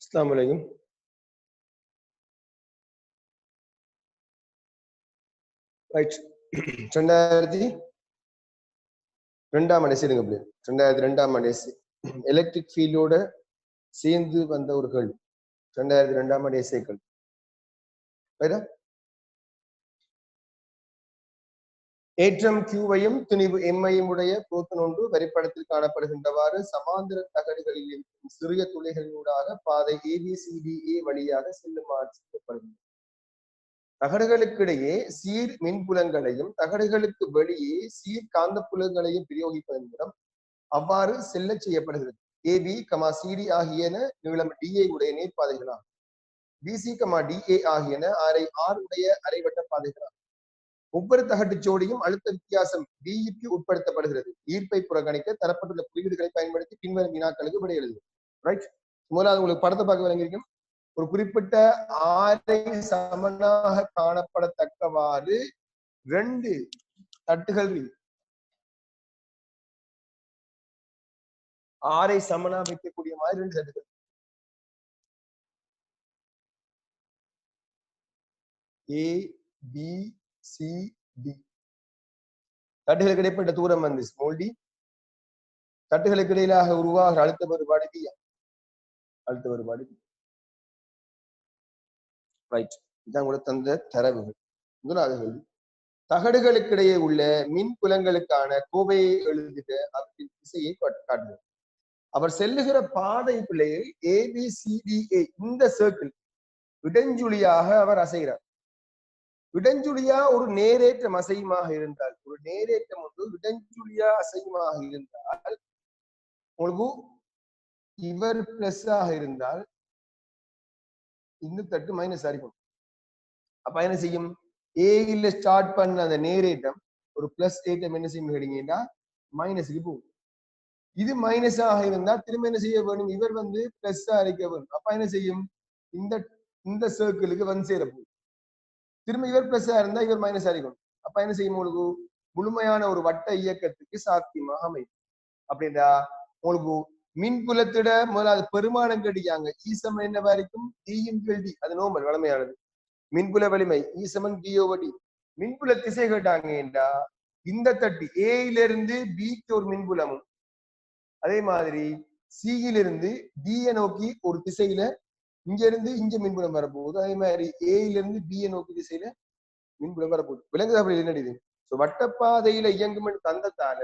அஸ்ஸலாமு அலைக்கும். ரைட். 2002ஆம் ஆண்டு சரிங்க அப்படி 2002ஆம் ஆண்டு எலக்ட்ரிக் ஃபீல்டோட சேர்ந்து வந்த ஒரு கேள்வி. 2002ஆம் ஆண்டு எஸ்ஏ கேள்வி. ரைட்டா? ஏற்றம் கியூவையும் துணிவு எம்ஐயும் உடைய புரோத்தன் ஒன்று வரைபடத்தில் காணப்படுகின்றவாறு சமாந்திர தகடுகளில் இருக்கும் சிறிய துளைகளினூடாக பாதை ABCDA வழியாக செல்லுமாறு செய்யப்படுகிறது. தகடுகளுக்கிடையே சீர் மின்புலங்களையும் தகடுகளுக்கு வெளியே சீர் காந்த புலங்களையும் பிரயோகிப்பதன் மூலம் அவ்வாறு செல்ல செய்யப்படுகிறது. AB, CD ஆகியன நீளம் DA உடைய நேர்பாதைகளாகும். BC, DA ஆகியன R உடைய அரைவட்ட பாதைகளாகும். ஒவ்வொரு தகட்டு ஜோடியும் அழுத்த வித்தியாசம் Bக்கு உட்படுத்தப்படுகிறது. ஈர்ப்பை புறக்கணிக்க தரப்பட்டுள்ள குறியீடுகளை பயன்படுத்தி பின்வரும் வினாக்களுக்கு விடை எழுதும். ரைட். முதலாவது உங்களுக்கு படத்தை பார்க்க விளங்கியிருக்கும். ஒரு குறிப்பிட்ட ஆரை சமனாக காணப்படத்தக்கவாறு 2 தட்டுகள் ஆரை சமனா வைக்கக்கூடிய மாதிரி 2 தட்டுகள் ABCD. தட்டுகளுக்கு இடைப்பட்ட தூரம் வந்து ஸ்மால் டி. தட்டுகளுக்கு இடையிலாக உருவாகிற அழுத்த வேறுபாடு B. அழுத்த வேறுபாடு B. ரைட். இதான் கூட தந்த தரவுகள். முதலாவது தகடுகளுக்கிடையே உள்ள மின் புலங்களுக்கான கோவையை எழுதுக. அவற்றின் திசையை காட்டுகிறது. அவர் செல்லுகிற பாதை பிள்ளையில் ABCDA இந்த சர்க்கிள் இடஞ்சுழியாக அவர் அசைகிறார். இடஞ்சுழியா ஒரு நேரேற்றம் அசையுமாக இருந்தால், ஒரு நேரேற்றம் ஒன்று இடஞ்சுழியா அசையுமாக இருந்தால், உங்களுக்கு இவர் பிளஸ் ஆக இருந்தால் இந்த தட்டு மைனஸ் ஆகிக்கும். அப்ப என்ன செய்யும்? ஏல ஸ்டார்ட் பண்ண அந்த நேரேற்றம் ஒரு பிளஸ் ஏற்றம் என்ன செய்யும் கேட்டீங்கன்னா மைனஸுக்கு போகும். இது மைனஸ் ஆக இருந்தா திரும்ப என்ன செய்ய வேணும்? இவர் வந்து பிளஸ் அரைக்க வேணும். அப்ப என்ன செய்யும்? இந்த சர்க்கிளுக்கு வந்து சேர போகும். திரும்ப இவர் பிளஸ் இருந்தா இவர் மைனஸ் அரைக்கணும். அப்ப என்ன செய்யும்? உங்களுக்கு முழுமையான ஒரு வட்ட இயக்கத்துக்கு சாத்தியமாக அமையும். அப்படின்னா உங்களுக்கு மின்புலத்திட முதலாவது பெருமானம் கேட்டியாங்க. ஈசம் என்ன வரைக்கும் D அது நோமல் வளமையானது. மின்புல வலிமை ஈசமன் DOD. மின்புல திசை கேட்டாங்கன்னா இந்த தட்டு ஏயிலிருந்து பிக்கு ஒரு மின்புலமும் அதே மாதிரி சியிலிருந்து பியை நோக்கி ஒரு திசையில இங்க இருந்து இங்க மின்புலம் வரப்போகுது. அதே மாதிரி ஏயிலிருந்து பியை நோக்கி திசையில மின்புலம் வரப்போகுது. விலங்குதா அப்படி என்னது? வட்டப்பாதையில இயங்கும் தந்தத்தால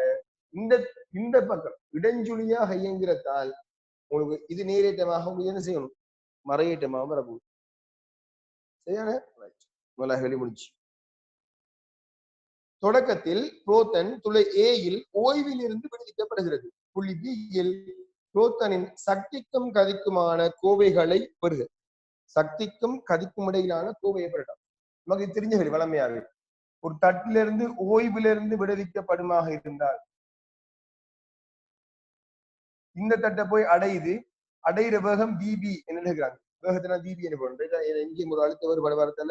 இந்த பக்கம் இடஞ்சுழியாக இயங்குறதால் உங்களுக்கு இது நேரேற்றமாக உங்களுக்கு என்ன செய்யணும்? மறையேற்றமாக வரப்போகுது. சரியான வெளி முடிச்சு. தொடக்கத்தில் புரோத்தன் துளை ஏயில் ஓய்வில் இருந்து விடுவிக்கப்படுகிறது. புள்ளி பியில் புரோத்தனின் சக்திக்கும் கதிக்குமான கோவைகளை பெறுக. சக்திக்கும் கதிக்கும் இடையிலான கோவையை பெறலாம். நமக்கு தெரிஞ்ச வளமையாக ஒரு தட்டிலிருந்து ஓய்விலிருந்து விடுவிக்கப்படுமாக இருந்தால் இந்த தட்டை போய் அடையிற வேகம் BB என்ன நினைக்கிறாங்க? வேகத்தினா BB என்ன போடுறோம்? எங்கேயும் ஒரு அழுத்த வேறுபாடு வரத்தால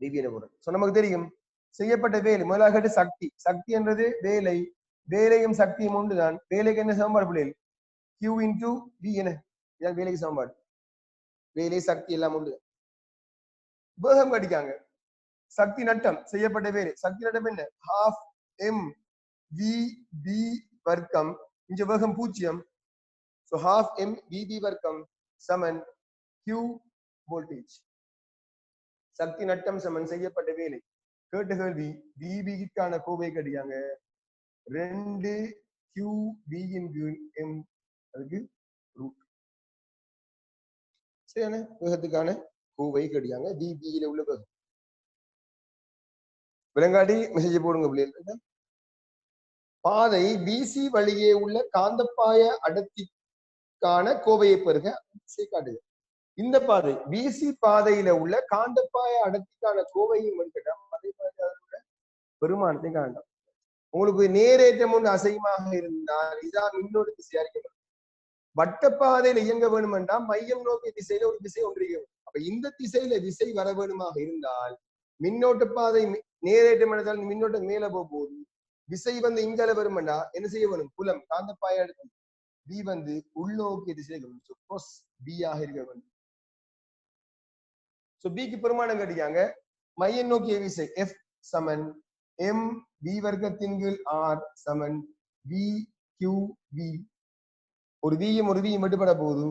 BB என்ன போடுறோம். நமக்கு தெரியும் செய்யப்பட்ட வேலை முதலாக சக்தி. சக்தி என்றது வேலை. வேலையும் சக்தியும் ஒன்றுதான். வேலைக்கு என்ன சமன்பாடு பிள்ளைகள்? Q into V என்ன? இதான் வேலைக்கு சமன்பாடு. வேலை சக்தி எல்லாம் உண்டு. வேகம் கடிக்காங்க. சக்தி நட்டம் செய்யப்பட்ட வேலை. சக்தி நட்டம் என்ன? 12 mVB வர்க்கம். இங்க வேகம் 0. So 12 mVB வர்க்கம் சமன் Q வோல்டேஜ். சக்தி நட்டம் சமன் செய்யப்பட்ட வேலை. கேட்ட கேள்வி VBக்கான கோவை கடிக்காங்க 2 QV இன் M அதுக்கு ரூட். சரியான வேகத்துக்கான கோவை கடிக்காங்க VBயில உள்ள வேகம். விலங்காடி மெசேஜ் போடுங்க பிள்ளைகள். பாதை BC வழியே உள்ள காந்தப்பாய அடர்த்திக்கான கோவையை பெறுக காட்டுது. இந்த பாதை BC பாதையில உள்ள காந்தப்பாய அடர்த்திக்கான கோவையும் அதே மாதிரி அதோட பெருமானத்தையும் காண்டம். உங்களுக்கு நேரேற்றம் ஒன்று அசையமாக இருந்தால் இதான் மின்னோட்ட திசை அறிக்கப்படும். வட்டப்பாதையில இயங்க வேணும் என்றால் மையம் நோக்கிய திசையில ஒரு திசை ஒன்று. அப்ப இந்த திசையில திசை வர வேணுமாக இருந்தால் மின்னோட்ட பாதை நேரேற்றம் என்றால் மின்னோட்டம் மேல போகும்போது விசை வந்து இங்கால வருமெண்டா என்ன செய்ய வேணும்? புலம் காந்தப்பாய அடர்த்தி பி வந்து உள்நோக்கிய திசையில் பி ஆக இருக்க வேண்டும். சோ பிக்கு பெருமானம் கேட்டிருக்காங்க. மைய நோக்கிய விசை F சமன் M V வர்க்கத்தின் கீழ் R சமன் V Q V. ஒரு வியும் ஒரு வியும் மட்டுப்பட போகுது.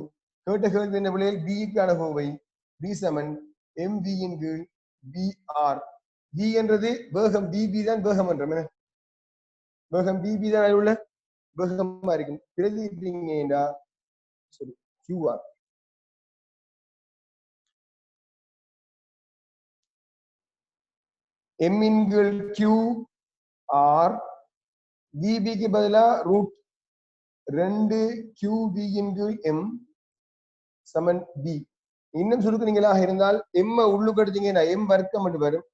கேட்ட கேள்வி என்ன விளையில் பிக்கான கோவை பி சமன் MV இன் கீழ் BR. V என்றது வேகம் BB தான் வேகம் என்ற வேகம் BB தான் உள்ள வேகமா இருக்கும். பிரதிபலிப்பீங்கடா சரி QR. M இன் கீழ் QR VBக்கு பதிலா √2 QV இன் கீழ் M சமன் B. இன்னும் சுருக்குனீங்களாக இருந்தால் M உள்ளுக்கு எடுத்தீங்கன்னா M வர்க்கம் என்று வரும்.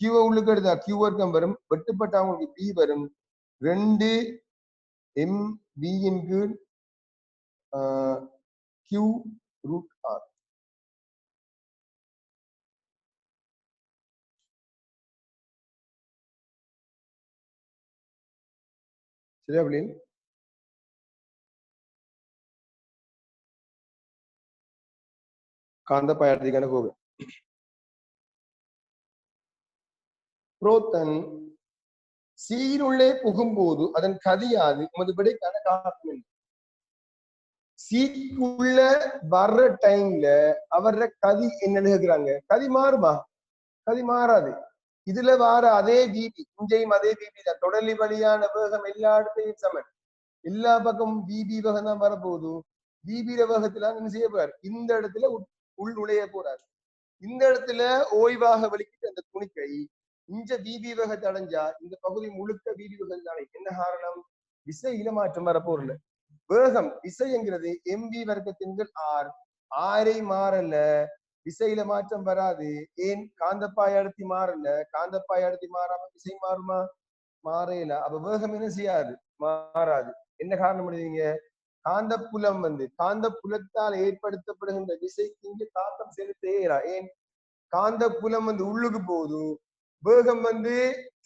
Q உள்ளுக்கு எடுத்தா Q வர்க்கம் வரும். வெட்டுப்பட்ட அவங்களுக்கு B வரும். 2 MV இன் கீழ் Q√R. சரியா பிள்ளைங்க? காந்த பாயத்திற்கான கோவை. புரோத்தன் சீருள்ளே புகும்போது அதன் கதியாது உமது விடைக்கான காரணம் என்ன? சீக்குள்ள வர்ற டைம்ல அவர கதி என்ன கேக்குறாங்க? கதி மாறுமா? கதி மாறாது. இதுல வார அதே பிபி இங்கேயும் அதே பிபி தான். தொடர்லி வழியான வேகம் எல்லா இடத்தையும் சமன். எல்லா பக்கமும் பிபி வேகம் தான் வரப்போகுது. பிபியில வேகத்துல என்ன செய்ய போறாரு? இந்த இடத்துல உள் நுழைய போறாரு. இந்த இடத்துல ஓய்வாக வலிக்கிட்டு அந்த துணிக்கை இந்த பிபி வேகத்தை அடைஞ்சா இந்த பகுதி முழுக்க பிபி வேகம் தானே. என்ன காரணம்? விசையில மாற்றம் வரப்போறல. வேகம் விசைங்கிறது MV வர்க்கத்தின் R. ஆரை மாறல, விசையில மாற்றம் வராது. ஏன்? காந்தப்பாய் அடர்த்தி மாறல. காந்தப்பாய் அடர்த்தி மாறாம விசை மாறுமா? மாறையில. அப்ப வேகம் என்ன செய்யாது? மாறாது. என்ன காரணம் பண்ணுவீங்க? காந்தப்புலம் காந்த புலத்தால் ஏற்படுத்தப்படுகின்ற விசைக்கு இங்கு காந்தம் செலுத்தேரா. ஏன்? காந்த புலம் உள்ளுக்கு போகுது. வேகம்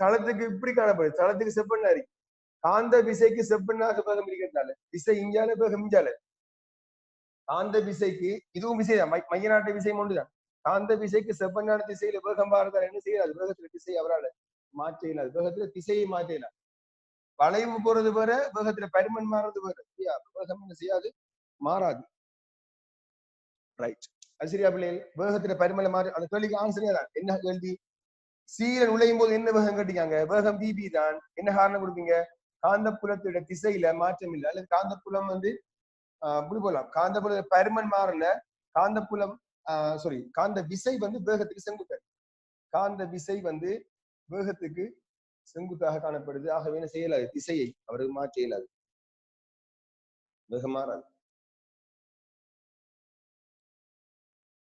தளத்துக்கு இப்படி காணப்படுது. தளத்துக்கு செப்பண்ணா இருக்கு. காந்த விசைக்கு செப்பண்ணாக வேகம் இருக்கிறதால விசை இஞ்சால வேகம் இஞ்சால. காந்த விசைக்கு இதுவும் விசைதான். மைய நாட்டு விசை ஒன்றுதான். காந்த விசைக்கு செப்பண்ணான திசையில வேகம் பாருந்தால் என்ன செய்யாது? வேகத்துல திசை அவரால் மாற்ற இயலாது. வேகத்துல திசையை மாற்ற இயலாது. வளைவு போறது வேற, வேகத்துல பருமன் மாறுறது வேற. வேகம் என்ன செய்யாது? மாறாது. ரைட். அது சரியா பிள்ளைகள்? வேகத்துல பருமனை மாறு. அந்த கேள்விக்கு ஆன்சரே தான். என்ன கேள்வி? சீல நுழையும் போது என்ன வேகம் கட்டிக்காங்க? வேகம் பிபி தான். என்ன காரணம் கொடுப்பீங்க? காந்த புலத்தோட திசையில மாற்றம் இல்லை. அல்லது காந்த புலம் இப்படி போலாம். காந்த புல பருமன் மாறல. காந்த புலம் சாரி காந்த விசை வேகத்துக்கு செங்குத்தார். காந்த விசை வேகத்துக்கு செங்குத்தாக காணப்படுது. ஆகவே என்ன செய்யலாது? திசையை அவருக்கு மாற்ற இயலாது. வேகம் மாறாது.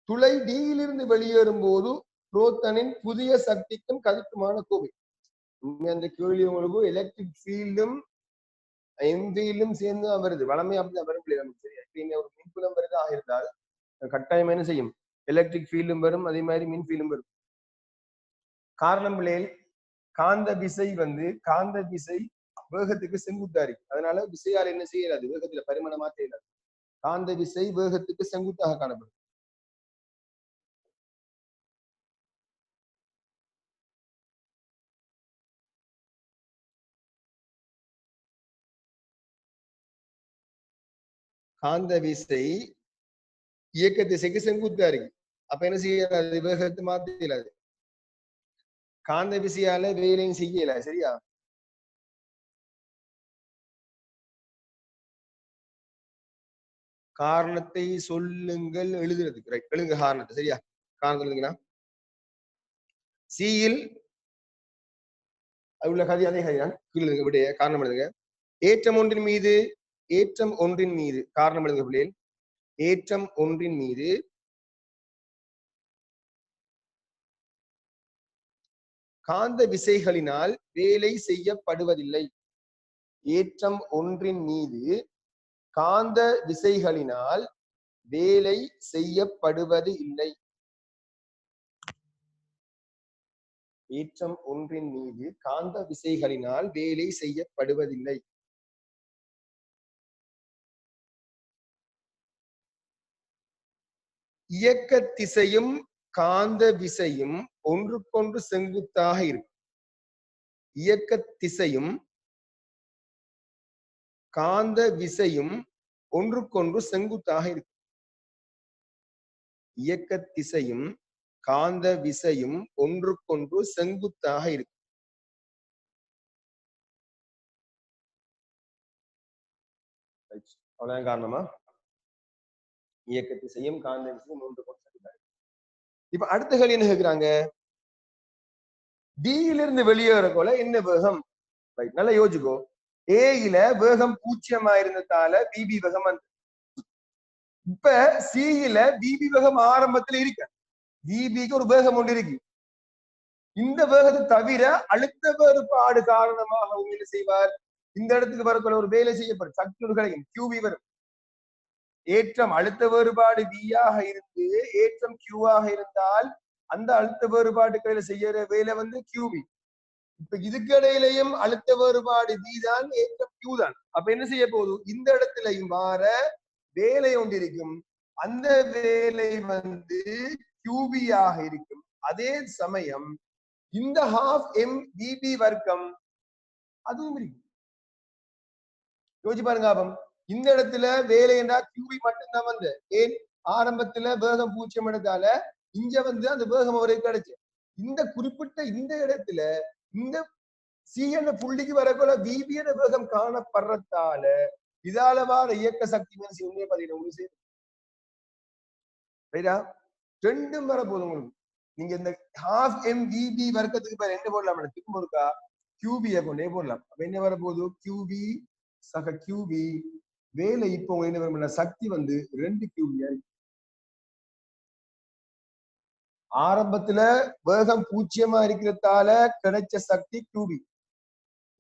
துளை டியிலிருந்து வெளியேறும் போது புரோத்தனின் புதிய சக்திக்கும் கதிக்குமான கோவை. அந்த கேள்வி உங்களுக்கு எலக்ட்ரிக் ஃபீல்டும் எம்வியிலும் சேர்ந்து வருது. வளமை அப்படிதான் வரும். சரியா? ஒரு மின்புலம் வருது ஆகிருந்தால் கட்டாயம் என்ன செய்யும்? எலக்ட்ரிக் ஃபீல்டும் வரும். அதே மாதிரி மின் ஃபீல்டும் வரும். காரணம் பிள்ளைகள், காந்த விசை காந்த விசை வேகத்துக்கு செங்குத்தாரி. அதனால விசையால் என்ன செய்யலாது? வேகத்துல பரிமாணம் மாற்ற இயலாது. காந்த விசை வேகத்துக்கு செங்குத்தாக காணப்படும். காந்த விசை இயக்க திசைக்கு செங்குத்தா இருக்கு. அப்ப என்ன செய்யலாது? வேகத்தை மாற்ற இயலாது. காந்த விசையால வேலையும் செய்யல. சரியா? காரணத்தை சொல்லுங்கள் எழுதுறதுக்கு. ரைட், எழுதுங்க காரணத்தை. சரியா? காரணம் எழுதுங்கன்னா சியில் உள்ள கதி அதே கதிதான். கீழே விடைய காரணம் எழுதுங்க. ஏற்றம் ஒன்றின் மீது காரணம் எழுதுங்க பிள்ளைகள். ஏற்றம் ஒன்றின் மீது காந்த விசைகளினால் வேலை செய்யப்படுவதில்லை. ஏற்றம் ஒன்றின் மீது காந்த விசைகளினால் வேலை செய்யப்படுவது இல்லை. ஏற்றம் ஒன்றின் மீது காந்த விசைகளினால் வேலை செய்யப்படுவதில்லை. இயக்க திசையும் காந்த விசையும் ஒன்றுக்கொன்று செங்குத்தாக இருக்கும். இயக்க திசையும் காந்த விசையும் ஒன்றுக்கொன்று செங்குத்தாக இருக்கும். இயக்க திசையும் காந்த விசையும் ஒன்றுக்கொன்று செங்குத்தாக இருக்கும். அவ்வளவுதான் காரணமா? இயக்க திசையும் காந்த விசையும் ஒன்றுக்கொன்று செங்குத்தாக. இப்ப அடுத்த கேள்வி என்ன கேட்கிறாங்க? டியிலிருந்து வெளியேறக்குள்ள என்ன வேகம்? நல்லா யோசிக்கோ. ஏயில வேகம் 0 இருந்ததால பிபி வேகம் வந்து. இப்ப சியில பிபி வேகம் ஆரம்பத்துல இருக்கு. பிபிக்கு ஒரு வேகம் ஒன்று இருக்கு. இந்த வேகத்தை தவிர அழுத்த வேறுபாடு காரணமாக அவங்க என்ன செய்வார்? இந்த இடத்துக்கு வரக்குள்ள ஒரு வேலை செய்யப்படும் சக்தி ஒரு கிடைக்கும். கியூபி வரும். ஏற்றம் அழுத்த வேறுபாடு வியாக இருந்து ஏற்றம் கியூவாக இருந்தால் அந்த அழுத்த வேறுபாடுகளை செய்யற வேலை வந்து கியூபி. இப்ப இதுக்கு இடையிலையும் அழுத்த வேறுபாடு வி தான், ஏற்றம் கியூ தான். அப்ப என்ன செய்ய போகுது? இந்த இடத்துலையும் வார வேலை ஒன்று இருக்கும். அந்த வேலை வந்து கியூபியாக இருக்கும். அதே சமயம் இந்த ஹாஃப் எம் பிபி வர்க்கம் அதுவும் இருக்கு. யோசிச்சு பாருங்க. அப்பம் இந்த இடத்துல வேலை என்றா கியூபி மட்டும்தான் வந்து. ஏன்? ஆரம்பத்துல வேகம் 0 எடுத்தால இங்க வந்து அந்த வேகம் அவருக்கு கிடைச்சு. இந்த குறிப்பிட்ட இந்த இடத்துல இந்த சி என்ற புள்ளிக்கு வரக்குள்ள பிபி என்ற வேகம் காணப்படுறதால இதால வார இயக்க சக்தி உண்மையை பாத்தீங்கன்னா ரைட்டா? ரெண்டும் வர போதும் உங்களுக்கு. நீங்க இந்த ஹாஃப் எம் பிபி வர்க்கத்துக்கு பேர் என்ன போடலாம்? திரும்ப இருக்கா கியூபியை கொண்டே போடலாம். அப்ப என்ன வர போது? கியூபி சக கியூபி வேலை. இப்போ என்ன வரும்? சக்தி வந்து 2 கியூபியா இருக்கு. ஆரம்பத்துல வேகம் 0 இருக்கிறதால கிடைச்ச சக்தி கியூபி.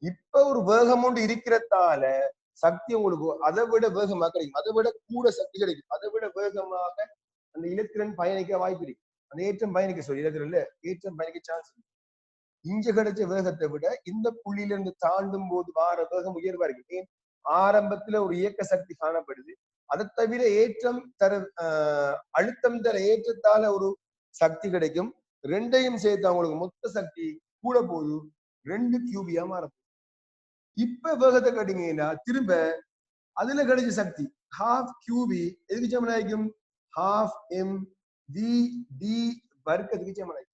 இப்ப ஒரு வேகம் ஒன்று இருக்கிறதால சக்தி உங்களுக்கு அதை விட வேகமாக கிடைக்கும். அதை விட கூட சக்தி கிடைக்கும். அதை விட வேகமாக அந்த இலத்திரன் பயணிக்க வாய்ப்பு இருக்கு. அந்த ஏற்றம் பயணிக்க சொல்லி இலத்திரன்ல ஏற்றம் பயணிக்க சான்ஸ் இருக்கு. இங்க கிடைச்ச வேகத்தை விட இந்த புள்ளியில இருந்து தாண்டும் போது வார வேகம் உயர்வா இருக்கு. ஏன்? ஆரம்பத்துல ஒரு இயக்க சக்தி காணப்படுது. அதை தவிர ஏற்றம் தர அழுத்தம் தர ஏற்றத்தால ஒரு சக்தி கிடைக்கும். ரெண்டையும் சேர்த்து அவங்களுக்கு மொத்த சக்தி கூட போது 2 கியூபியா மாறும். இப்ப வேகத்தை கேட்டீங்கன்னா திரும்ப அதுல கிடைச்ச சக்தி ஹாஃப் கியூபி எதுக்கு சமனாயிருக்கும்? ஹாஃப் எம் வி டி வர்க்கத்துக்கு சமனாயிருக்கும்.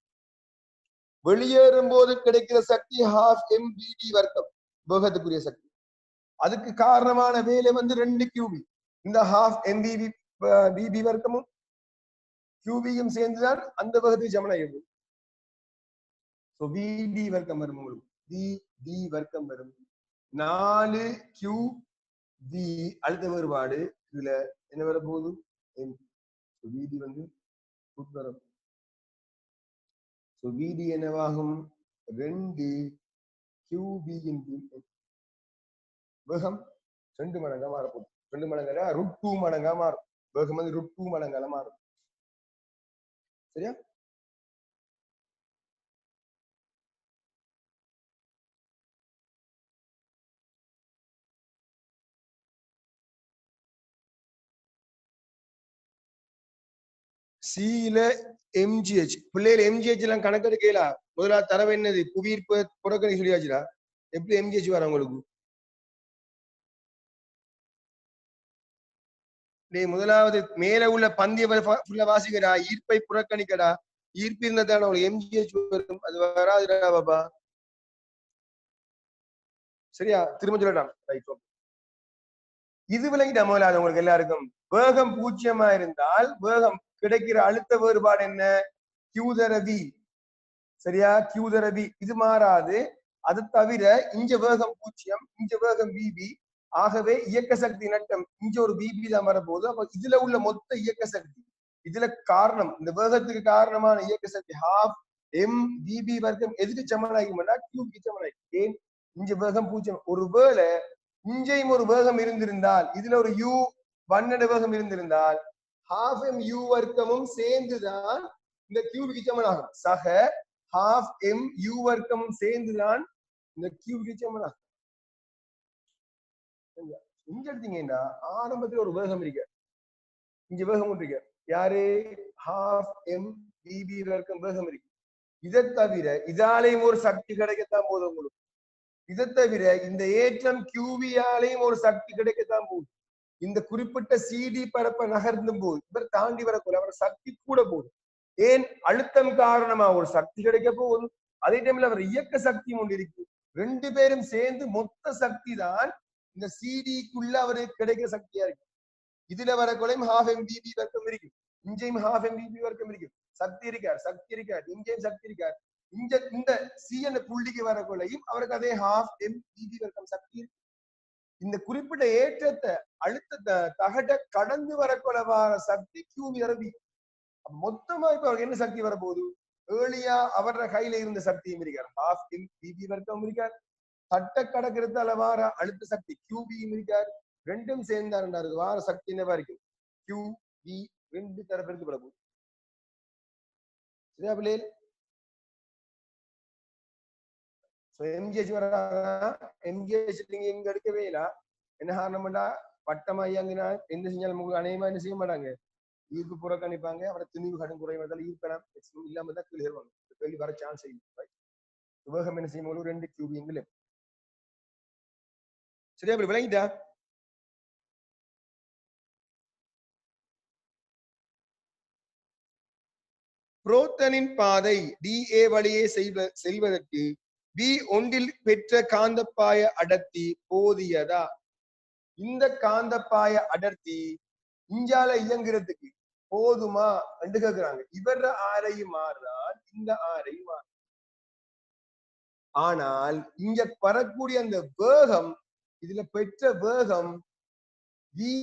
வெளியேறும் போது கிடைக்கிற சக்தி ஹாஃப் எம் வி டி வர்க்கம் வேகத்துக்குரிய சக்தி. அதுக்கு காரணமான வேலை வந்து 2 கியூபி. இந்த ஹாஃப் எம் பிபி வர்க்கமும் கியூபியும் சேர்ந்துதான் அந்த வேகத்துக்கு சமனாயிருக்கும். விடி வர்க்கம் வரும். உங்களுக்கு வி வர்க்கம் வரும். 4 கியூ வி அழுத்த வேறுபாடு இதுல என்ன வர போகுது? விடி வந்து வரும். விடி என்னவாகும்? 2 கியூபி வேகம் 2 மடங்கா மாறப்போகுது. 2 மடங்கா √2 மடங்கா மாறும். வேகம் வந்து √2 மடங்கால மாறும். சரியா? சில எம்ஜிஹெச் பிள்ளைகள் எம்ஜிஹெச் எல்லாம் கணக்கெடுக்கலா. முதலாவது தரவு என்னது? புவியீர்ப்பு புறக்கணி சொல்லியாச்சுடா. எப்படி எம்ஜிஹெச் வர உங்களுக்கு? முதலாவது மேல உள்ள பந்திய ஃபுல்லா வாசிக்கடா. ஈர்ப்பை புறக்கணிக்கடா. ஈர்ப்பு இருந்ததான உங்களுக்கு எம்ஜிஹெச் வரும். அது வராதுடா பாபா. சரியா? திரும்ப சொல்லலாம். இது விளங்கிட்டா முதலாவது உங்களுக்கு எல்லாருக்கும்? வேகம் 0 இருந்தால் வேகம் கிடைக்கிற அழுத்த வேறுபாடு என்ன? கியூதர வி. சரியா? கியூதர வி இது மாறாது. அது தவிர இங்க வேகம் 0, இங்க வேகம் பிபி. ஆகவே இயக்க சக்தி நட்டம் இங்க ஒரு பிபி தான் வரப்போகுது. அப்ப இதுல உள்ள மொத்த இயக்க சக்தி இதுல காரணம் இந்த வேகத்துக்கு காரணமான இயக்க சக்தி ஹாஃப் எம் பிபி வர்க்கம் எதுக்கு சமனாகும்னா கியூபி சமனாகும். ஏன்? இங்க வேகம் 0. ஒருவேளை இங்கேயும் ஒரு வேகம் இருந்திருந்தால் இதுல ஒரு யூ 1 வேகம் இருந்திருந்தால் ஹாஃப் எம் யூ வர்க்கமும் சேர்ந்துதான் இந்த கியூபிக்கு சமனாகும். சக ஹாஃப் எம் யூ வர்க்கமும் சேர்ந்துதான் இந்த கியூபிக்கு சமனாகும். இங்க எடுத்தீங்கன்னா ஆரம்பத்துல ஒரு வேகம் இருக்கு. இங்க வேகம் இருக்கு. யாரு ஹாஃப் எம் விபி வர்க்கம் வேகம் இருக்கு. இதை தவிர இதாலையும் ஒரு சக்தி கிடைக்கத்தான் போதும் உங்களுக்கு. இதை தவிர இந்த ஏற்றம் கியூவியாலையும் ஒரு சக்தி கிடைக்கத்தான் போகுது. இந்த குறிப்பிட்ட சிடி பரப்ப நகர்ந்தும் போது இவர் தாண்டி வரக்கூட அவர் சக்தி கூட போகுது. ஏன்? அழுத்தம் காரணமா ஒரு சக்தி கிடைக்க போகுது. அதே டைம்ல அவர் இயக்க சக்தியும் ஒன்று இருக்கு. ரெண்டு பேரும் சேர்ந்து மொத்த சக்தி தான் இந்த சிடிக்குள்ள அவருக்கு கிடைக்கிற சக்தியா இருக்கு. இதுல வரக்குள்ளையும் ஹாஃப் எம்பிபி வர்க்கம் இருக்கு, இங்கேயும் ஹாஃப் எம்பிபி வர்க்கம் இருக்கு. சக்தி இருக்கார், சக்தி இருக்கார், இங்கேயும் சக்தி இருக்கார். இந்த சி என்ற புள்ளிக்கு வரக்குள்ளையும் அவருக்கு அதே ஹாஃப் எம்பிபி வர்க்கம் சக்தி இருக்கு. இந்த குறிப்பிட்ட ஏற்றத்தை அழுத்தத்தை தகட்ட கடந்து வரக்குள்ள வர சக்தி கியூவி. மொத்தமா இப்ப அவருக்கு என்ன சக்தி வரப்போகுது? ஏர்லியா அவர கையில இருந்த சக்தியும் இருக்கார், ஹாஃப் எம்பிபி வர்க்கம் இருக்கார். தட்ட கடக்கிறதால வார அழுத்த சக்தி கியூபியும் இருக்கார். ரெண்டும் சேர்ந்தாரு வார சக்தி என்னவா இருக்கு? கியூ வி ரெண்டு தரப்பிற்கு பட போகுது. சரியா பிள்ளைகள்? எம்ஜிஹெச் வராதா? எம்ஜிஹெச் நீங்க இங்க எடுக்கவே இல்ல. என்ன காரணம்டா? பட்டமா இயங்கினா எந்த செஞ்சாலும் உங்களுக்கு அநேகமா என்ன செய்ய மாட்டாங்க, ஈர்ப்பு புறக்கணிப்பாங்க. அவரை திணிவு கடன் குறைவதால் ஈர்க்கலாம் இல்லாம தான் கேள்வி வருவாங்க. கேள்வி வர சான்ஸ் இல்லை. வேகம் என்ன செய்யும்? ரெண்டு கியூபியங்களும். சரியா அப்படி விளங்கிட்டா? புரோத்தனின் பாதை டிஏ வழியே செல்வதற்கு வி ஒன்றில் பெற்ற காந்தப்பாய அடர்த்தி போதியதா? இந்த காந்தப்பாய அடர்த்தி இஞ்சால இயங்குறதுக்கு போதுமா என்று கேக்குறாங்க. இவர ஆரையும் மாறுறால் இந்த ஆரையும் மாறும். ஆனால் இங்க வரக்கூடிய அந்த வேகம், இதுல பெற்ற வேகம் வி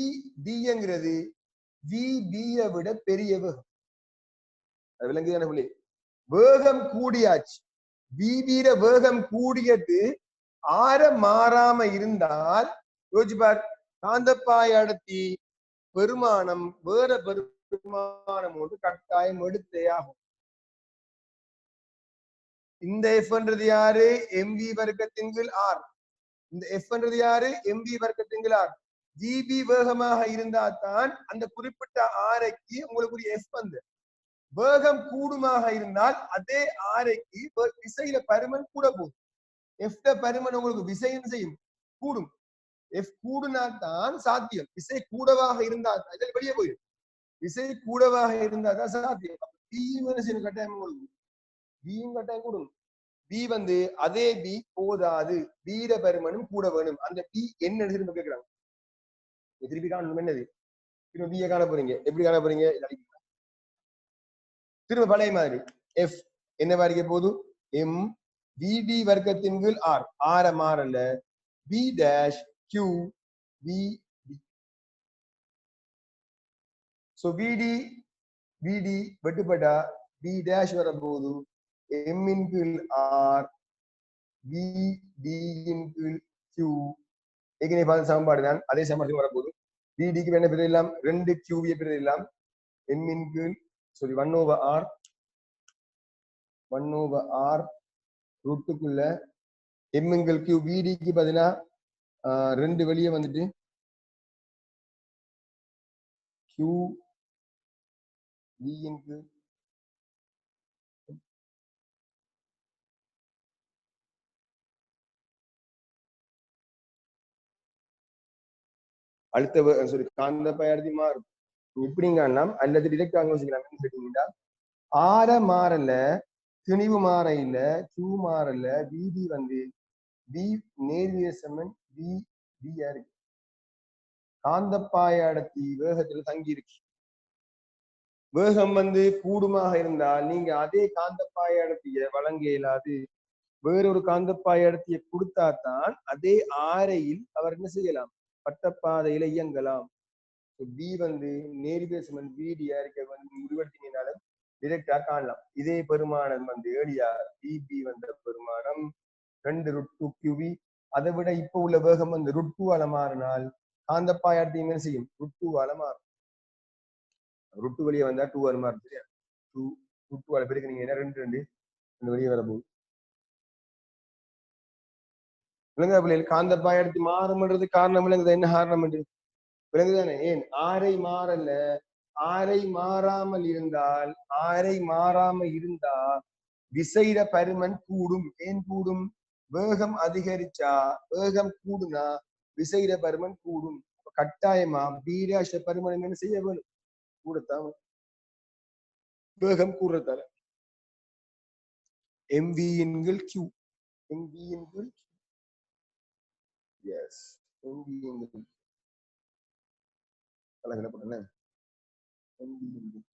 டிங்கிறது வி பியை விட பெரிய வேகம். அது விளங்குதான புள்ளி? வேகம் கூடியாச்சு. விபியில வேகம் கூடியது ஆற மாறாம இருந்தால் யோசிப்பார், காந்தப்பாய அடர்த்தி பெருமானம் வேற பெருமானம் ஒன்று கட்டாயம் எடுத்தே ஆகும். இந்த எஃப்ன்றது யாரு? எம்வி வர்க்கத்தின் கீழ் ஆர். இந்த எஃப்ன்றது யாரு? எம்வி வர்க்கத்தின் கீழ் ஆர். ஜிபி வேகமாக இருந்தா தான் அந்த குறிப்பிட்ட ஆரைக்கு உங்களுக்கு எஃப் வந்து வேகம் கூடுமாக இருந்தால் அதே ஆரைக்கு விசையில பருமன் கூட போகும். எஃப் பருமன் உங்களுக்கு விசைன்னு செய்யும் கூடும். எஃப் கூடுனா தான் சாத்தியம். விசை கூடவாக இருந்தா தான் வெளியே போயிடும். விசை கூடவாக இருந்தா தான் சாத்தியம். கட்டாயம் உங்களுக்கு பியும் கட்டாயம் கூடும். பி வந்து அதே பி போதாது, வீர பருமனும் கூட வேணும். அந்த பி என்ன திரும்ப கேட்கிறாங்க. திருப்பி காணணும் என்னது? திரும்ப பியை காண போறீங்க. எப்படி காண போறீங்க? திரும்ப பழைய மாதிரி எஃப் என்ன வரைக்க போது? எம் விடி வர்க்கத்தின் கீழ் ஆர். ஆர மாறல P dash Q V D. சோ விடி விடி வெட்டுப்பட்டா பி டேஷ் வரப்போது எம்மின் கீழ் ஆர் வி டியின் கீழ் கியூ. ஏற்கனவே பார்த்த சமன்பாடு தான், அதே சமன்பாடு வரப்போது. விடிக்கு என்ன பிரிதெல்லாம்? ரெண்டு கியூவியை பிரிதெல்லாம் எம்மின் கீழ் சாரி 1/r 1/r ரூட்டுக்குள்ள எம்எங்கள் கியூ விடிக்கு பதிலா ரெண்டு வெளியே வந்துட்டு கியூ விக்கு அடுத்த சாரி காந்தப்பாய அடர்த்தி மாறும். இப்படிங்கன்னா அல்லது டிரெக்ட் ஆக வச்சுக்கலாம். கேட்டீங்கன்னா ஆர மாறல, திணிவு மாற இல்ல, கியூ மாறல, விடி வந்து வி நேர்வியசமன் வி வியா இருக்கு. காந்தப்பாய அடர்த்தி வேகத்துல தங்கி இருக்கு. வேகம் வந்து கூடுமாக இருந்தால் நீங்க அதே காந்தப்பாய அடர்த்திய வழங்க இயலாது. வேறொரு காந்தப்பாய அடர்த்தியை கொடுத்தாதான் அதே ஆரையில் அவர் என்ன செய்யலாம்? பட்டப்பாதையில இயங்கலாம். பி வந்து நேர்வியசமன் விடியா இருக்க வந்து முடிவெடுத்தீங்கனாலும் டிரெக்டா காணலாம். இதே பெருமானம் வந்து ஏடியா பிபி வந்த பெருமானம் 2√2 கியூவி. அதை விட இப்ப உள்ள வேகம் வந்து √2 மாறினால் காந்தப்பாய அடர்த்தி என்ன செய்யும்? √2 மாறும். √2 வெளியே வந்தா 2 மாறும். சரியா? 2 பேருக்கு நீங்க என்ன ரெண்டு வெளியே வரப்போகுது. விளங்குதா பிள்ளைகள்? காந்தப்பாய அடர்த்தி மாறும்ன்றது காரணம் விளங்குதா? என்ன காரணம் என்று விளங்குதானே? ஏன் ஆரை மாறல, ஆரை மாறாமல் இருந்தா விசைட பருமன் கூடும். ஏன் கூடும்? வேகம் அதிகரிச்சா, வேகம் கூடுனா விசைட பருமன் கூடும். கட்டாயமா பீராச பருமன் என்ன செய்ய வேணும்? கூடத்தான். வேகம் கூடுறதால mv என்கள் q, mv என்கள் எஸ் mv என்கள் கலங்கன பண்ண mv என்கள்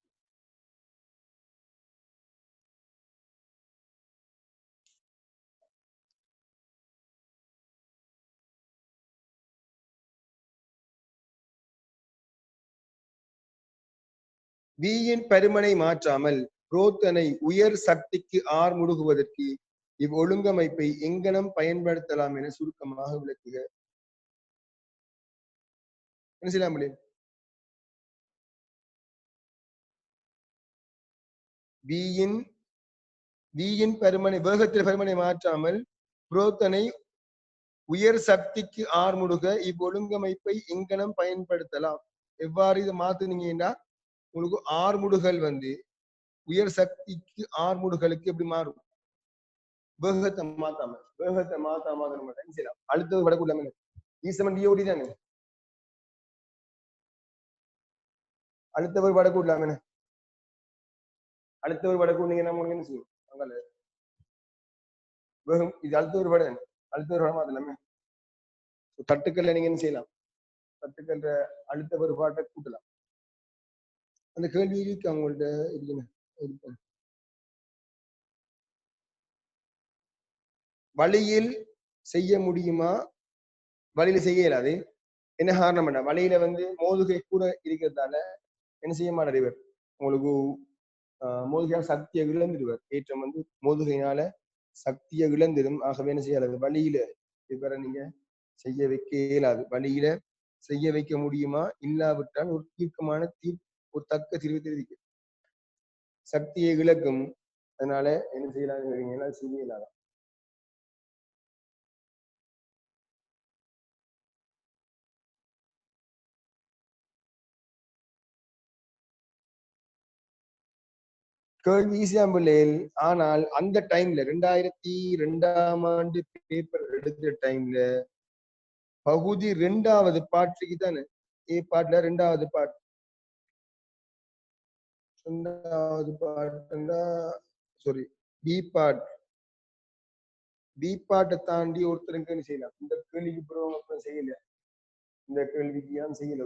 வியின் பருமனை மாற்றாமல் புரோத்தனை உயர் சக்திக்கு ஆர்முடுகுவதற்கு இவ்வொழுங்கமைப்பை எங்கனம் பயன்படுத்தலாம் என சுருக்கமாக விளக்குக. என்ன செய்யலாம் முடியும்? வியின் பருமனை வேகத்தில் பருமனை மாற்றாமல் புரோத்தனை உயர் சக்திக்கு ஆர்முடுக இவ்வொழுங்கமைப்பை எங்கனம் பயன்படுத்தலாம். எவ்வாறு இதை மாத்துனீங்கன்னா உங்களுக்கு ஆர்முடுகள் வந்து உயர் சக்திக்கு ஆர்முடுகளுக்கு எப்படி மாறும்? வேகத்தை மாத்தாம செய்யலாம். அடுத்தது வடக்குள்ள ஈசமன் டிஓடி தானே, அடுத்தவர் வடக்கு இல்லாம அடுத்தவர் வடக்கு நீங்க என்ன செய்யும்? வேகம் இது அடுத்தவர் வட அடுத்தவர் வட மாத்தலாமே. தட்டுக்கல்ல நீங்க என்ன செய்யலாம்? தட்டுக்கல்ற அடுத்த வேறுபாட்டை கூட்டலாம். அந்த கேள்வி இருக்கு அவங்கள்ட்ட இருக்குன்னு. வழியில் செய்ய முடியுமா? வழியில செய்ய இயலாது. என்ன காரணம் பண்ண? வழியில வந்து மோதுகை கூட இருக்கிறதால என்ன செய்ய மாட்டார் இவர். உங்களுக்கு மோதுகையால் சக்தியை இழந்துடுவார். ஏற்றம் வந்து மோதுகையினால சக்தியை இழந்துடும். ஆகவே என்ன செய்யாது? வழியில இவரை நீங்க செய்ய வைக்க இயலாது. வழியில செய்ய வைக்க முடியுமா? இல்லாவிட்டால் ஒரு தீர்க்கமான ஒரு தக்க தீர்வு தெரிவிக்க சக்தியை இழக்கும். அதனால என்ன செய்யலாம்? செய்ய இயலாது. கேள்வி ஈஸியா பிள்ளைகள். ஆனால் அந்த டைம்ல 2002 பேப்பர் எடுக்கிற டைம்ல பகுதி 2வது பாட்டுக்கு தானே ஏ பாட்டுல 2வது பாட்டு 2வது பாட்டுன்னா சாரி பி பாட்டை தாண்டி ஒருத்தருக்கு என்ன செய்யலாம்? இந்த கேள்விக்கு பிறகு செய்யல. இந்த கேள்விக்கு தான் செய்யல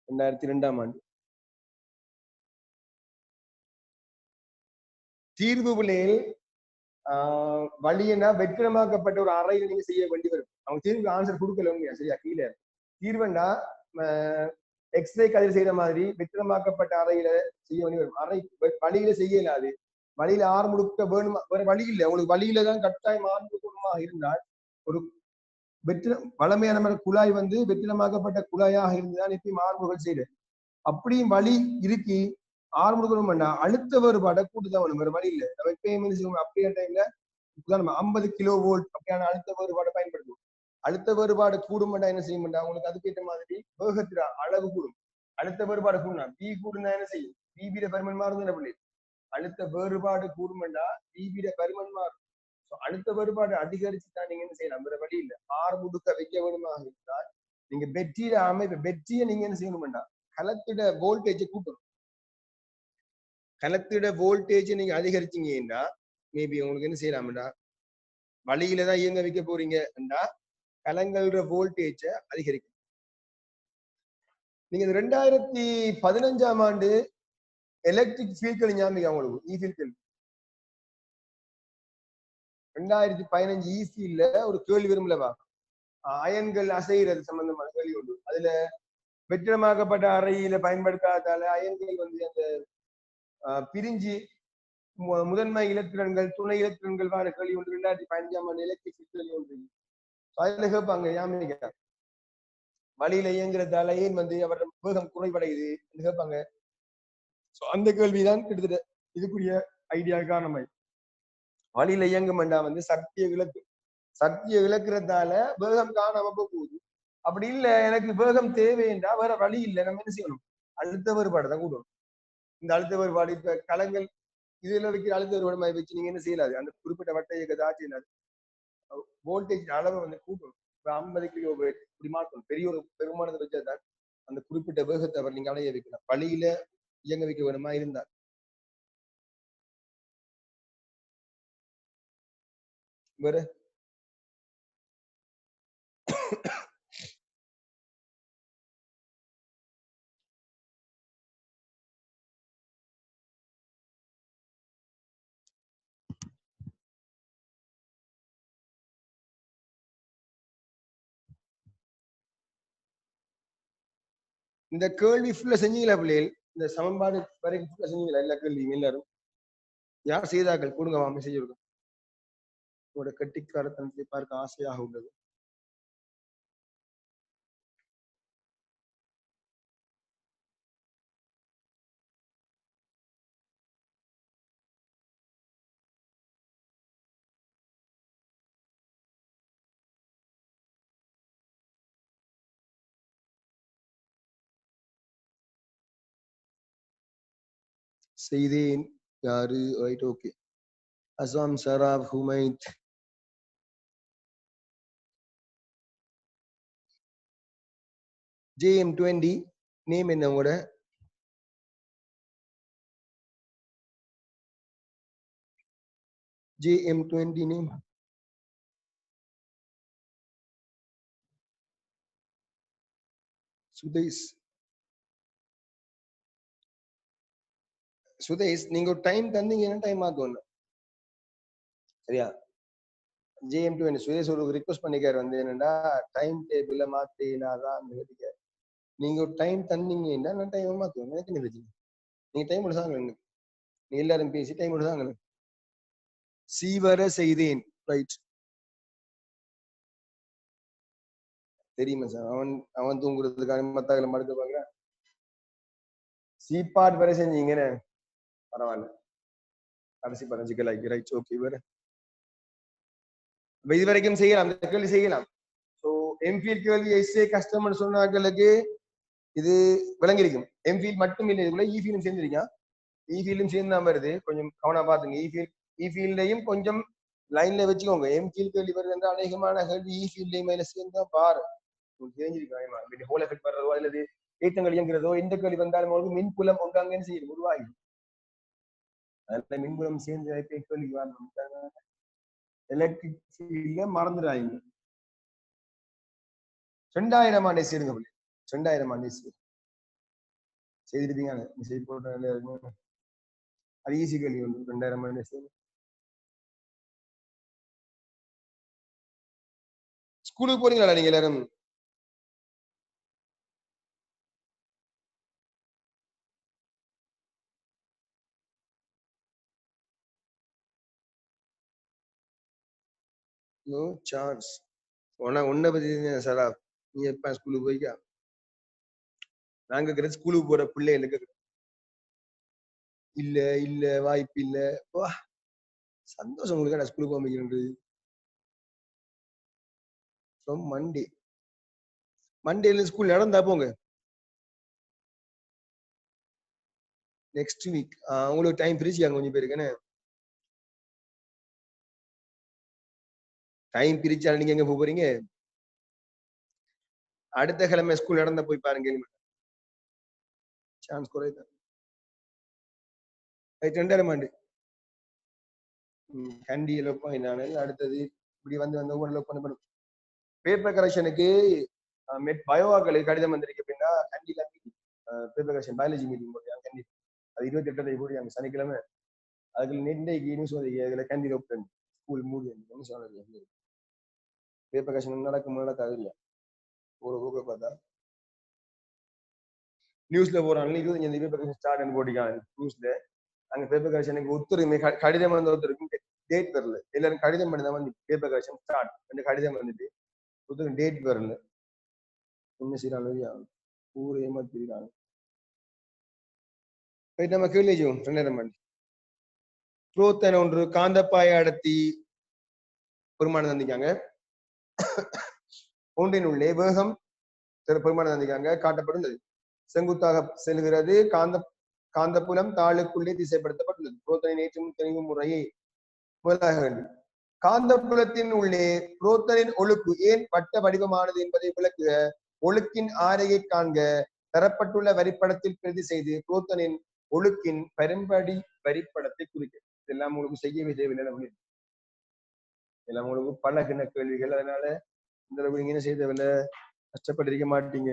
2002 தீர்வு பிள்ளைகள். வழியனா வெற்றிடமாக்கப்பட்ட ஒரு அறையில நீங்க செய்ய வேண்டி வரும். அவங்க தீர்வுக்கு ஆன்சர் கொடுக்கல. சரியா? கீழே தீர்வுண்டா எக்ஸ்ரே கதிர் செய்யற மாதிரி வெற்றிடமாக்கப்பட்ட அறையில செய்ய வேண்டி வரும். அறை வழியில செய்ய இயலாது. வழியில ஆர்முடுக்க வேணுமா? வேற வழி இல்லை. உங்களுக்கு வழியில தான் கட்டாயம் ஆர்முடுக்கமாக இருந்தால் ஒரு வளமையான குழாய் வந்து வெற்றிடமாக்கப்பட்ட குழாயாக இருந்துதான் இப்பயும் ஆர்முடுகள் செய்யுது. அப்படியும் வழி இருக்கி ஆர்முடுக்கணும் வேண்டாம். அழுத்த வேறுபாடை கூட்டுதான் வேணும். வேற வழி இல்லை. நம்ம எப்பயும் அப்படியே டைம்ல 50 கிலோ வோல்ட் அப்படியான அழுத்த வேறுபாடை பயன்படுத்தும். அழுத்த வேறுபாடு கூடும் என்ன செய்ய மாட்டா? உங்களுக்கு அதுக்கேற்ற மாதிரி வேகத்தில அளவு கூடும். அழுத்த வேறுபாடு கூடுனா பி கூடுனா என்ன செய்யும்? பிபிட பருமன் மாறும் என்ன பண்ணி? அழுத்த வேறுபாடு கூடுமெண்டா பிபிட பருமன் மாறும். அழுத்த வேறுபாடு அதிகரிச்சுதான் நீங்க என்ன செய்யலாம்? வேற வழி இல்லை. ஆர்முடுக்க வைக்க வேணுமாக இருந்தால் நீங்க பெட்ரியில அமைப்பு பெட்ரியை நீங்க என்ன செய்யணும்டா? கலத்திட வோல்டேஜை கூட்டணும். கலத்திட வோல்டேஜ் நீங்க அதிகரிச்சீங்கன்னா மேபி உங்களுக்கு என்ன செய்யலாம்டா? வழியில தான் இயங்க வைக்க போறீங்கன்னா கலங்கள்ற வோல்டேஜ அதிகரிக்கும். நீங்க 2015 எலக்ட்ரிக் ஃபீல்ட்கள் ஞாபகம் உங்களுக்கு இ ஃபீல்ட்கள் 2015 இசில ஒரு கேள்வி விரும்பலவா? அயன்கள் அசைகிறது சம்பந்தமான கேள்வி உண்டு. அதுல வெற்றிடமாக்கப்பட்ட அறையில பயன்படுத்தாதால அயன்கள் வந்து அந்த பிரிஞ்சு முதன்மை இலத்திரன்கள் துணை இலத்திரன்கள் வார கேள்வி ஒன்று 2015 எலக்ட்ரிக் கேள்வி ஒன்று. அதுல கேட்பாங்க யாமிகா வழியில இயங்குறதால ஏன் வந்து அவர் வேகம் குறைவடையுது கேட்பாங்க. அந்த கேள்விதான் கிட்டத்தட்ட இதுக்குரிய ஐடியா காரணமாய். வழியில இயங்குமெண்டா வந்து சக்தியை இழக்கிறதால வேகம் காணாம போகுது. அப்படி இல்லை எனக்கு வேகம் தேவைன்றா வேற வழி இல்லை. நம்ம என்ன செய்யணும்? அழுத்த வேறுபாடு தான் கூடும். இந்த அழுத்த வேறுபாடு இப்ப களங்கள் இதுல வைக்கிற அழுத்த வேறுபாடு வச்சு நீங்க என்ன செய்யலாது, அந்த குறிப்பிட்ட வட்ட இயக்கத்தை ஆச்சு வோல்டேஜ் அளவை வந்து கூட்டணும். இப்ப 50 கிலோ இப்படி மாற்றணும். பெரிய ஒரு பெருமானத்தை வச்சாதான் அந்த குறிப்பிட்ட வேகத்தை அவர் நீங்க அடைய வைக்கலாம். பழியில இயங்க வைக்க வேணுமா இருந்தால் வேற இந்த கேள்வி ஃபுல்லா செஞ்சீங்களா பிள்ளைகள்? இந்த சமன்பாடு வரைக்கும் ஃபுல்லா செஞ்சீங்களா? எல்லா கேள்வியும் எல்லாரும் யார் செய்தார்கள் கொடுங்க, மெசேஜ் கொடுங்க. உங்களோட கெட்டிக்காரத்தனத்தை பார்க்க ஆசையாக உள்ளது. செய்தேன் யாரு? Right, okay. Asam, Saraf, Humaid, JM20 name என்ன உங்களோட? JM20 name Sudesh. சுதேஷ், நீங்க ஒரு டைம் தந்தீங்கன்னா டைம் மாத்தணும். சரியா? JM20 சுதேஷ் ஒரு ரிக்வஸ்ட் பண்ணிக்காரு வந்து என்னன்னா டைம் டேபிள்ல மாத்தினாதான் நீங்க ஒரு டைம் தந்தீங்கன்னா நான் டைம் மாத்துவேன். எனக்கு என்ன பிரச்சனை? நீங்க டைம் எடுத்தாங்க, நீங்க எல்லாரும் பேசி டைம் எடுத்தாங்க. சீவர செய்தேன், ரைட். தெரியுமா சார்? அவன் தூங்குறதுக்காக மத்தாக்களை மறுக்க பாக்குறான். சீப்பாட் வரை செஞ்சீங்கன்னு பரவாயில்ல. கடைசி 15 கிலோ ரைட், ஓகே. வேற இது வரைக்கும் செய்யலாம், இந்த கேள்வி செய்யலாம். ஸோ எம்ஃபில் கேள்வி எஸ்ஏ கஷ்டம்னு சொன்னாங்களுக்கு இது விளங்கிருக்கும். எம்ஃபில் மட்டும் இல்லை, இதுக்குள்ள இஃபீலும் சேர்ந்துருக்கான். இஃபீலும் சேர்ந்து தான் வருது, கொஞ்சம் கவனம் பார்த்துங்க. இஃபீல்டையும் கொஞ்சம் லைன்ல வச்சுக்கோங்க. எம்ஃபில் கேள்வி வருது என்றால் அநேகமான கேள்வி இஃபீல்டையும் மேல சேர்ந்தா பாரு தெரிஞ்சிருக்காங்க. ஹோல் எஃபெக்ட் வர்றதோ அல்லது ஏற்றங்கள் இயங்குறதோ எந்த கேள்வி வந்தாலும் உங்களுக்கு மின்புலம் ஒன்றாங்கன்னு செய்யுது உருவாகி. அதனால மின்புலம் சேர்ந்து கேள்வி வரணும். எலக்ட்ரிக் ஃபீல்ட்ல மறந்துடாங்க. 2000 ஆண்டை சேருங்க. 2000 ஆண்டை செய்திருப்பீங்க. மெசேஜ் போட்ட அது ஈஸி கேள்வி வந்து 2000 ஆண்டை சேரும். ஸ்கூலுக்கு போறீங்களா நீங்க எல்லாரும்? No chance. உன்னை பத்தி சாரா, நீ எப்ப ஸ்கூலுக்கு போய்க்கா? நாங்க ஸ்கூலுக்கு போற பிள்ளைகளுக்கு இல்ல இல்ல வாய்ப்பு இல்ல. வா சந்தோஷம் உங்களுக்கு. நான் ஸ்கூலுக்கு போக வைக்கிறேன். From Monday. மண்டேல ஸ்கூல் நடந்தா போங்க. நெக்ஸ்ட் வீக் உங்களுக்கு டைம் பிரிச்சுக்காங்க கொஞ்சம் பேருக்கு. டைம் பிரிச்சாலும் நீங்க எங்க போறீங்க? அடுத்த கிழமை ஸ்கூல் நடந்த போய் பாருங்க. சான்ஸ் குறைதான். 2000 ஆண்டு கண்டி லோக் பண்ணினால அடுத்தது இப்படி வந்து ஒவ்வொரு லோக் பண்ண பேப்பர் கரெக்ஷனுக்கு பயோவாக்களை கடிதம் வந்திருக்கு அப்படின்னா கண்டியில பேப்பர் கரெக்ஷன் பயாலஜி மீட்டிங் போடுறாங்க. கண்டி அது 28 போடுறாங்க சனிக்கிழமை. அதுக்கு நெண்டைக்கு நியூஸ் வந்து அதுல கண்டி லோக் ஸ்கூல் மூடி பேப்பர் கரெக்ஷன் நடக்காது இல்லையா? ஒரு ஊக்க பார்த்தா நியூஸ்ல போறாங்க 25 பேப்பர் கரெக்ஷன் ஸ்டார்ட் போட்டிருக்காங்க நியூஸ்ல. அங்க பேப்பர் கரெக்ஷனுக்கு ஒத்துரிமை கடிதம் வந்து ஒருத்தருக்கு டேட் வரல. எல்லாரும் கடிதம் பண்ணி தான் வந்து பேப்பர் கரெக்ஷன் ஸ்டார்ட் அந்த கடிதம் வந்துட்டு ஒருத்தருக்கு டேட் வரல. என்ன செய்யறாங்க? ஊர் ஏமாத்திருக்காங்க. நம்ம கேள்வி 2000 ஆண்டு புரோத்தன ஒன்று காந்தப்பாய அடர்த்தி பெருமானம் தந்திக்காங்க. ஒன்றின் உள்ளே வேகம் பெருமானம் தந்திக்காங்க காட்டப்படுள்ளது. செங்குத்தாக செல்கிறது. காந்தப்புலம் தாளுக்குள்ளே திசைப்படுத்தப்பட்டுள்ளது. புரோத்தனின் ஏற்றும் தெளிவு முறையை முதலாக வேண்டும். காந்தப்புலத்தின் உள்ளே புரோத்தனின் ஒழுக்கு ஏன் வட்ட வடிவமானது என்பதை விளக்குக. ஒழுக்கின் ஆரையை காண்க. தரப்பட்டுள்ள வரிப்படத்தில் பிரதி செய்து புரோத்தனின் ஒழுக்கின் பெரும்படி வரிப்படத்தை குறிக்க. இதெல்லாம் உங்களுக்கு செய்ய தேவையில்லை. எல்லாம் உங்களுக்கு பழகின கேள்விகள். அதனால இந்த அளவு நீங்க என்ன செய்தவில்லை, கஷ்டப்பட்டிருக்க மாட்டீங்க.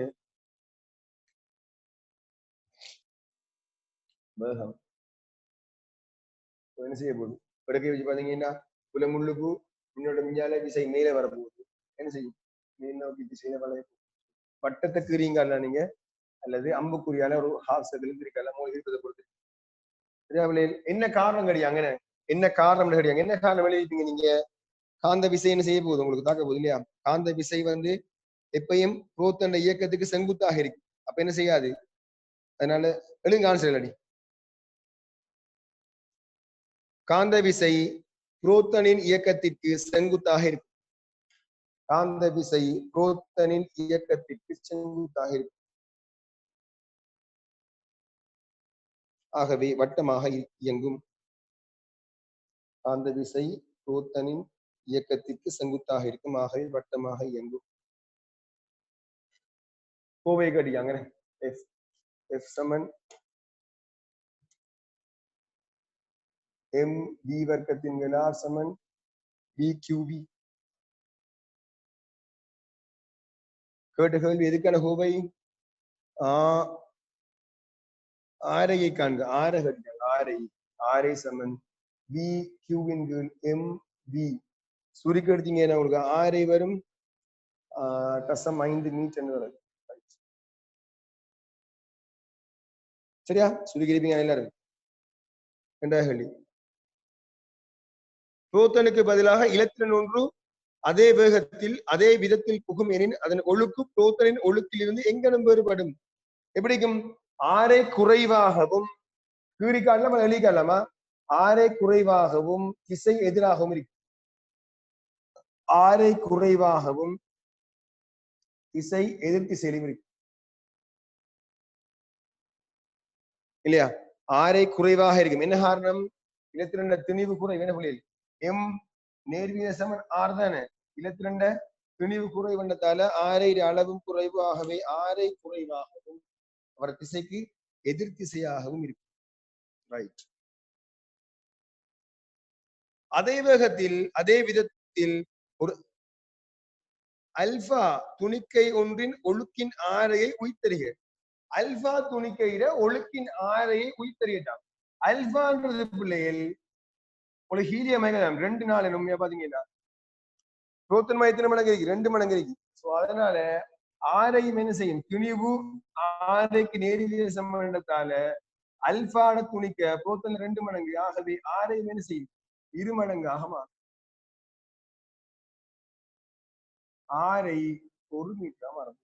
என்ன செய்ய போகுது பிறகு வச்சு பாத்தீங்கன்னா புலமுள்ளுக்கு முன்னோட மிஞ்சால விசை மேலே வரப்போகுது. என்ன செய்யும், மேல் நோக்கி திசையில வளைய வட்டத்தை கீறீங்கல்ல நீங்க, அல்லது அம்புக்குறியால ஒரு ஹாஃப் சர்க்கிள் இருக்கல இருப்பதை பொறுத்து. என்ன காரணம் கிடையாங்க, என்ன காரணம் கிடையாங்க, என்ன காரணம் வெளியிட்டீங்க நீங்க? காந்த விசை என்ன செய்ய போகுது, உங்களுக்கு தாக்க போகுது இல்லையா? காந்த விசை வந்து எப்பயும் புரோத்தன் இயக்கத்துக்கு செங்குத்தாக இருக்கு. அப்ப என்ன செய்யாது, அதனால எழுங்க ஆன்சர் அடி. காந்த விசை புரோத்தனின் இயக்கத்திற்கு செங்குத்தாக இருக்கு. காந்த விசை புரோத்தனின் இயக்கத்திற்கு செங்குத்தாக இருக்கு. ஆகவே வட்டமாக இயங்கும். காந்த விசை புரோத்தனின் இயக்கத்திற்கு செங்குத்தாக இருக்கும். ஆகவே வட்டமாக இயங்கும். கோவை கடியாங்க F சமன் mv வர்க்கத்தின் மேல் R சமன் VQV. கேட்ட கேள்வி எதுக்கான கோவை? ஆரையை காண்க. ஆரை கடியாங்க. ஆரை சமன் VQ வின் கீழ் MV. சுருக்கி எடுத்தீங்கன்னா உங்களுக்கு ஆரை வரும் .5 மீட்டர் வரும். சரியா? சுருக்கி இருப்பீங்க எல்லாரும். இரண்டாவது கேள்வி, புரோத்தனுக்கு பதிலாக இலத்திரன் ஒன்று அதே வேகத்தில் அதே விதத்தில் புகும் எனின் அதன் ஒழுக்கு புரோத்தனின் ஒழுக்கில் இருந்து எங்கனும் வேறுபடும். எப்படிக்கும்? ஆரை குறைவாகவும் கீழிக்காலமா எளிக்காலமா ஆரை குறைவாகவும் திசை எதிராகவும் இருக்கு. ஆரை குறைவாகவும் திசை எதிர் திசையிலும் இருக்கு இல்லையா? ஆரை குறைவாக இருக்கும். என்ன காரணம்? இலத்திரண்ட திணிவு குறைவு. என்ன புள்ளியில் எம் நேர்விய சமன் ஆர் தானே. இலத்திரண்ட திணிவு குறைவண்டத்தால ஆரை அளவும் குறைவு. ஆகவே ஆரை குறைவாகவும் அவர் திசைக்கு எதிர் திசையாகவும் இருக்கு. ரைட். அதே வேகத்தில் அதே விதத்தில் ஒரு அல்பா துணிக்கை ஒன்றின் ஒழுக்கின் ஆரையை உய்த்தறிக. அல்பா துணிக்கையிட ஒழுக்கின் ஆரையை உய்த்தறியட்டான். அல்பான்றது பிள்ளைகள் ஒரு ஹீலிய மயக்கம் 2 நாள் உண்மையா பாத்தீங்கன்னா புரோத்தன் மயத்தின மடங்கு இருக்கு, 2 மடங்கு இருக்கு. சோ அதனால ஆரையும் என்ன செய்யும், துணிவு ஆரைக்கு நேரிலே சம்பந்தத்தால அல்பாட துணிக்க புரோத்தன் 2 மடங்கு. ஆகவே ஆரையும் என்ன செய்யும், 2 மடங்காக மாறும். ஆரை 1 மீட்டரா மாறும்.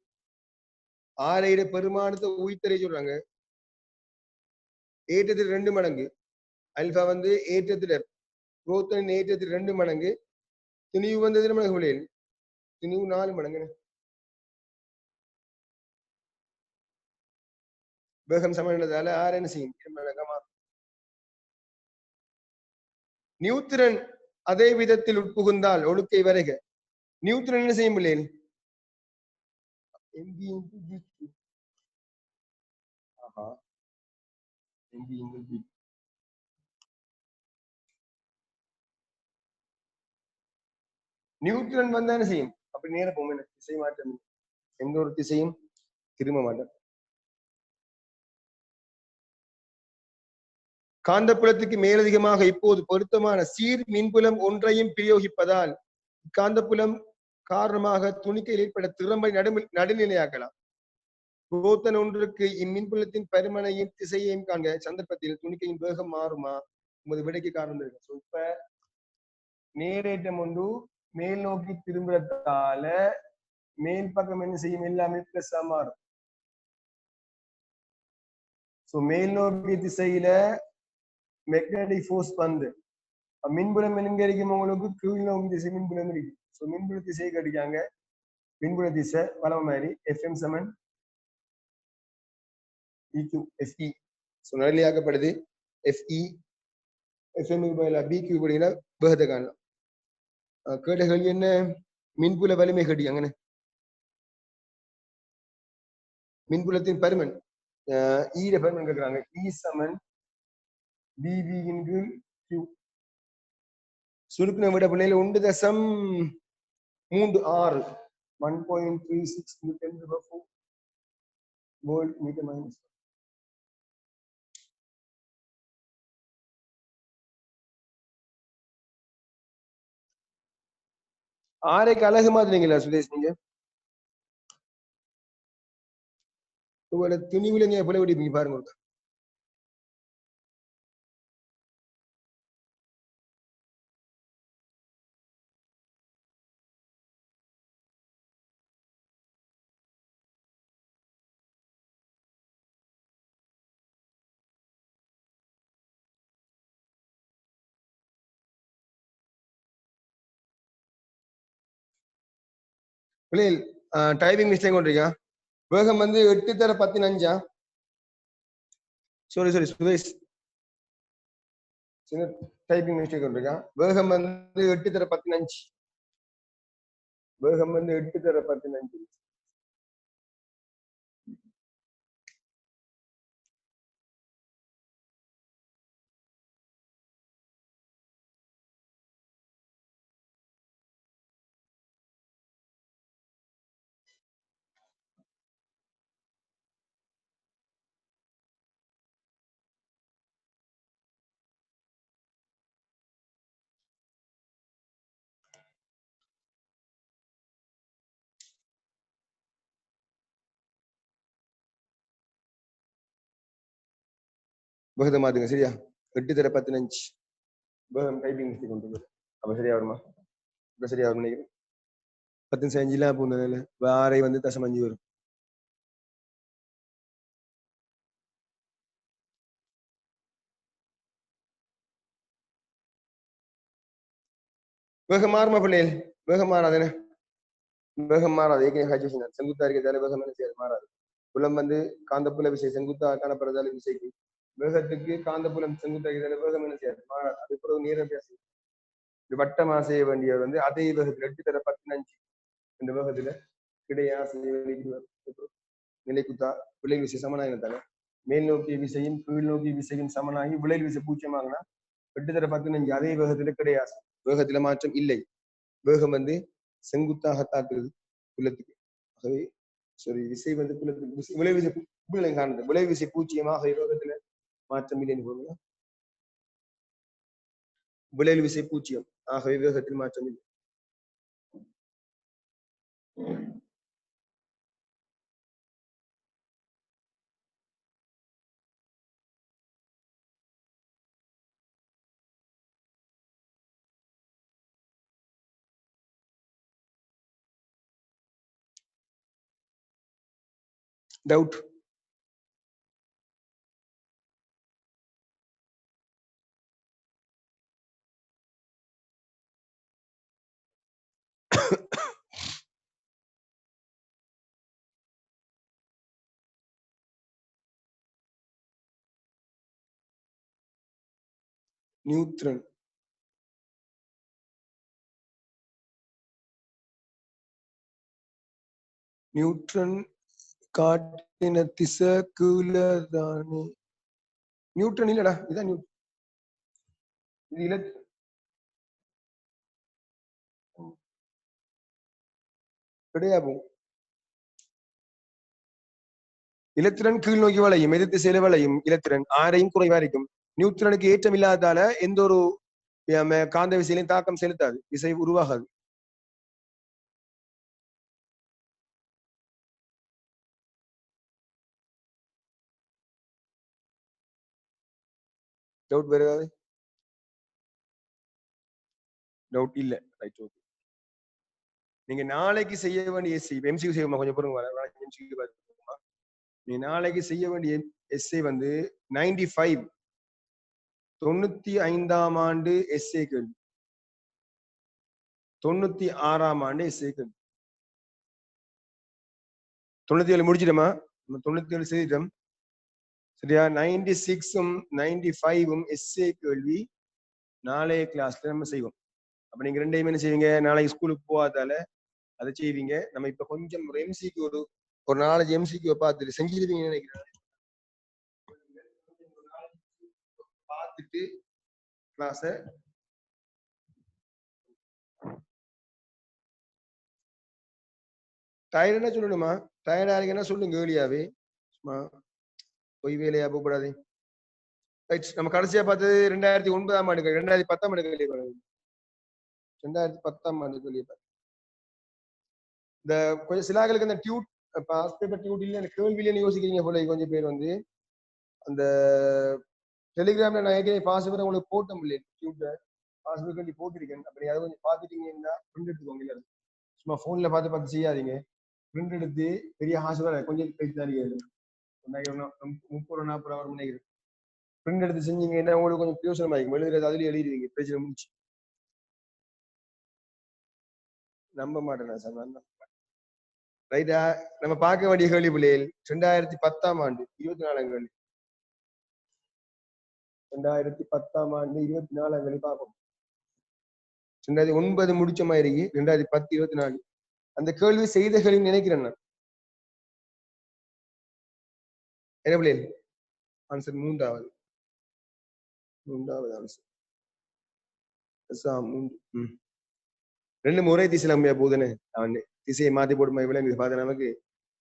ஆரையிட பெருமானத்தை உயிர்த்தறை சொல்றாங்க. ஏற்றத்தில் 2 மடங்கு. அல்பா வந்து ஏற்றத்துல புரோத்தனின் ஏற்றத்தில் 2 மடங்கு. துணிவு வந்து எத்தனை மடங்கு பிள்ளைகள்? துணிவு 4 மடங்கு. வேகம் சமன்றதால ஆர் என்ன செய்யும், 2 மடங்கா மாறும். நியூத்திரன் அதே விதத்தில் உட்புகுந்தால் ஒழுக்கை வரைக. நியூத்திரன் என்ன செய்யும் பிள்ளைகள்? நியூட்ரன் வந்தா என்ன செய்யும், அப்படி நேர போகும். திசை மாற்றம், எந்த ஒரு திசையும் திரும்ப மாட்டேன். காந்தப்புலத்துக்கு மேலதிகமாக இப்போது பொருத்தமான சீர் மின்புலம் ஒன்றையும் பிரயோகிப்பதால் காந்தப்புலம் காரணமாக துணிக்கையில் ஏற்பட திறம்பை நடுநிலையாக்கலாம். புரோத்தன் ஒன்றுக்கு இம்மின்புலத்தின் பருமனையும் திசையையும் காண்க. சந்தர்ப்பத்தில் துணிக்கையின் வேகம் மாறுமா? உமது விடைக்கு காரணம் இருக்கு. இப்ப நேரேற்றம் ஒன்று மேல் நோக்கி திரும்புறதால மேல் பக்கம் என்ன செய்யும், எல்லாமே பிளஸ்ஸா மாறும். சோ மேல் நோக்கி திசையில மேக்னெட்டிக் ஃபோர்ஸ் வந்து மின்புலம் எங்க இருக்கும், உங்களுக்கு கீழ் நோக்கி திசை மின்புலம் இருக்கு. சோ மின்புல திசையை கடிக்காங்க. மின்புல திசை வளம் மாதிரி FM சமன் EQ FE ஸோ நிலையாக்கப்படுது FE FM பதிலாக BQ படிங்கன்னா வேகத்தை காணலாம் கேட்ட கேள்வி என்ன மின்புல வலிமை கடி அங்கன மின்புலத்தின் பருமன் ஈர பருமன் கேட்கிறாங்க E சமன் BV இன் கீழ் Q சுருக்கின விட பிள்ளையில 1.36 1.36 10⁴ வோல்ட் மீட்டர் மைனஸ் ஆரைக்கு அழகு மாதிரிங்களா சுதேஷ் நீங்க உங்களோட துணிவுல நீங்க புல விடுப்பீங்க பாருங்க பிள்ளைகள் டைப்பிங் மிஸ்டேக் கொண்டிருக்கா வேகம் வந்து 8:15 சாரி சுதேஷ் சின்ன டைப்பிங் மிஸ்டேக் கொண்டிருக்கா வேகம் வந்து 8:15 வேகம் வந்து 8:15 வேகத்தை மாத்துங்க சரியா 8:15 வேகம் டைப்பிங் மிஸ்டேக் கொண்டு அப்ப சரியா வருமா இப்ப சரியா வரும் நினைக்கிறேன் 10 செஞ்சுலாம் போனதுல வாரை வந்து 0.5 வரும் வேகம் மாறுமா பிள்ளைகள் வேகம் மாறாதுன்னு வேகம் மாறாது ஏற்கனவே ஹஜ்ஜிஷன் செங்குத்தா இருக்கிறதால வேகம் என்ன செய்யாது மாறாது புலம் வந்து காந்தப்புல விசை செங்குத்தா காணப்படுறதால விசைக்கு வேகத்துக்கு காந்தப்புலம் செங்குத்தா இருக்கிறதால வேகம் என்ன செய்யாது மாறாது அது பிறகு நேரம் பேச வட்டமா செய்ய வேண்டியவர் வந்து அதே வேகத்துல 8:15 இந்த வேகத்துல கிடையா செய்ய வேண்டிய நிலைக்குத்தா விளைவு விசை சமனாகினதால மேல் நோக்கிய விசையும் கீழ் நோக்கிய விசையும் சமனாகி விளைவு விசை 0 ஆகினா 8:15 அதே வேகத்துல கிடையாது வேகத்துல மாற்றம் இல்லை வேகம் வந்து செங்குத்தாக தாக்குறது புலத்துக்கு ஆகவே சாரி விசை வந்து புலத்துக்கு விளைவு விசை காணுது விளைவு விசை 0 வேகத்துல மாற்றம் இல்லைன்னு போங்க விளைவு விசை 0 ஆகவே வேகத்தில் மாற்றம் இல்லை டவுட் நியூட்ரன் நியூட்ரன் காட்டின திசை கீழே தானே நியூட்ரன் இல்லடா இதான் நியூட்ரன் இது கிடையாது இலத்திரன் கீழ் நோக்கி வளையும் எதிர் திசையில வளையும் இலத்திரன் ஆரையும் குறைவா இருக்கும் நியூட்ரனுக்கு ஏற்றம் இல்லாததால எந்த ஒரு காந்த விசையிலையும் தாக்கம் செலுத்தாது விசை உருவாகாது டவுட் வேற ஏதாவது டவுட் இல்ல ரைட் ஓகே நீங்க நாளைக்கு செய்ய வேண்டிய எஸ்ஐ எம்சியூ செய்யுமா கொஞ்சம் பொறுங்க எம்சியூ நீ நாளைக்கு செய்ய வேண்டிய எஸ்ஐ வந்து 95 95ஆம் ஆண்டு எஸ்ஏ கேள்வி 96ஆம் ஆண்டு எஸ்ஏ கேள்வி 97 முடிச்சிட்டோமா 97 செய்திட்டோம் சரியா? 96ம் 95ம் எஸ்ஏ கேள்வி நாளைய கிளாஸ்ல நம்ம செய்வோம். அப்ப நீங்க ரெண்டையுமே என்ன செய்வீங்க? நாளைக்கு ஸ்கூலுக்கு போகாதால அதை செய்வீங்க. நம்ம இப்ப கொஞ்சம் ஒரு எம்சிக்கு ஒரு 4 எம்சிக்கு பார்த்துட்டு செஞ்சிருவீங்கன்னு நினைக்கிறேன். பார்த்துட்டு கிளாஸ டயர்டுன்னா சொல்லணுமா? டயர்டா இருக்கேன்னா சொல்லுங்க ஏர்லியாவே. சும்மா பொய் வேலையா போகக்கூடாது. ரைட், நம்ம கடைசியா பார்த்தது 2009ஆம் ஆண்டு 2010ஆம் ஆண்டு கேள்வி. 2010ஆம் ஆண்டு கேள்வி. இந்த கொஞ்சம் சிலாக்களுக்கு அந்த டியூட் பாஸ் பேப்பர் டியூட் இல்ல அந்த கேள்வியிலேன்னு யோசிக்கிறீங்க போல கொஞ்சம் பேர் வந்து அந்த டெலிகிராம்ல நான் ஏற்கனவே பாஸ் பேப்பர் உங்களுக்கு போட்ட முடியல டியூட்டை பாஸ் பேப்பர் போட்டிருக்கேன். அப்படி அதை கொஞ்சம் பார்த்துட்டீங்கன்னா பிரிண்ட் எடுத்துக்கோங்க. இல்ல சும்மா போன்ல பார்த்து செய்யாதீங்க. பிரிண்ட் எடுத்து பெரிய ஹாஸ்பிட்டல் கொஞ்சம் பேச்சு தான் 30 40 அவர் மணி பிரிண்ட் எடுத்து செஞ்சீங்கன்னா உங்களுக்கு கொஞ்சம் பிரியோசனமா இருக்கும். எழுதுறது அதுலயும் எழுதிடுவீங்க. பிரச்சனை முடிச்சு நம்ப மாட்டேன் சார். ரைட்டா? நம்ம பார்க்க வேண்டிய கேள்வி பிள்ளைகள் 2010ஆம் ஆண்டு 24ஆம் கேள்வி. 2010ஆம் ஆண்டு 24ஆம் கேள்வி பார்ப்போம். 2009 முடிச்ச மாதிரி 2010 24 அந்த கேள்வி செய்த கேள்வி நினைக்கிறேன் நான். என்ன பிள்ளைகள்? ஆன்சர் மூன்றாவது ஆன்சர். ரெண்டு ஒரே திசையில அமையா போகுதுன்னு அவன் திசையை மாத்தி போட்டு விளங்குது பார்த்த நமக்கு.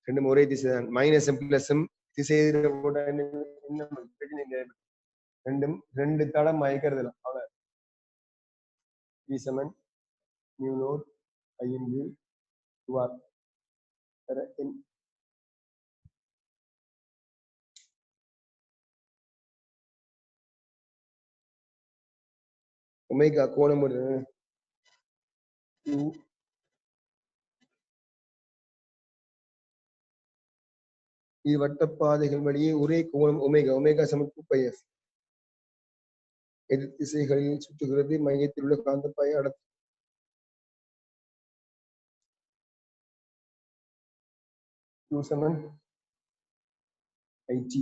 ரெண்டும் ஒரே திசை தான். மைனஸும் பிளஸும் திசை போட்ட என்ன பிரச்சனை இல்லை. ரெண்டும் ரெண்டு தடம் மயக்கிறதுல அவ்வளவு. E7 நியூ நோட் ஐந்து ஒமேகா கோணம் இது வட்டப்பாதைகள் வழியே ஒரே கோணம் ஒமேகா. ஒமேகா சமம் 2πf. எதிர் திசைகளில் சுற்றுகிறது. மையத்தில் உள்ள காந்தப்பாயை அடக்கும். Q7 IT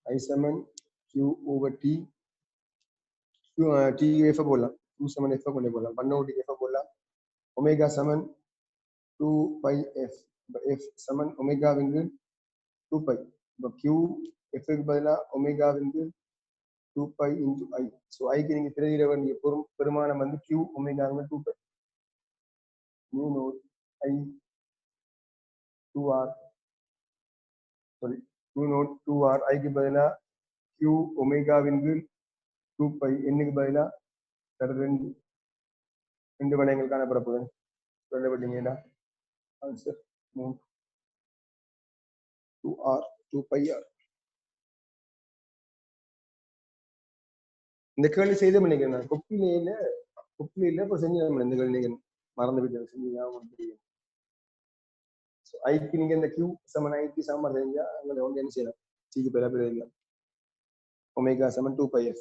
I7 Q/T TF போடலாம். Q7 F கொண்டு போடலாம். 1/T F போடலாம். ஒமேகா சமன் 2πf. F சமன் ஒமேகா விங்கு 2π. இப்போ Q F க்கு பதிலா ஒமேகா விங்கு 2π into I. ஸோ ஐக்கு நீங்க திரையிட வேண்டிய பெருமானம் வந்து Q ஒமேகா 2π. நியூ நோட் I 2R சாரி நியூ நோட் 2R ஐக்கு பதிலா Q ஒமேகா விங்கு 2π என்னுக்கு பதிலா ரெண்டு வளையங்கள் காணப்படப்போகுது. சொல்லப்பட்டீங்கன்னா ஆன்சர் 2R 2πR. இந்த கேள்வி செய்த நினைக்கிறேன். கொப்பிலையில இப்போ செஞ்சு இந்த கேள்வி நீங்க மறந்து விட்டு செஞ்சீங்க. ஐக்கு நீங்க இந்த Q சமன் ஐக்கு சமன் செஞ்சா அங்கே வந்து என்ன செய்யலாம்? சிக்கு பேரா இல்லை. ஒமேகா சமன் 2πf.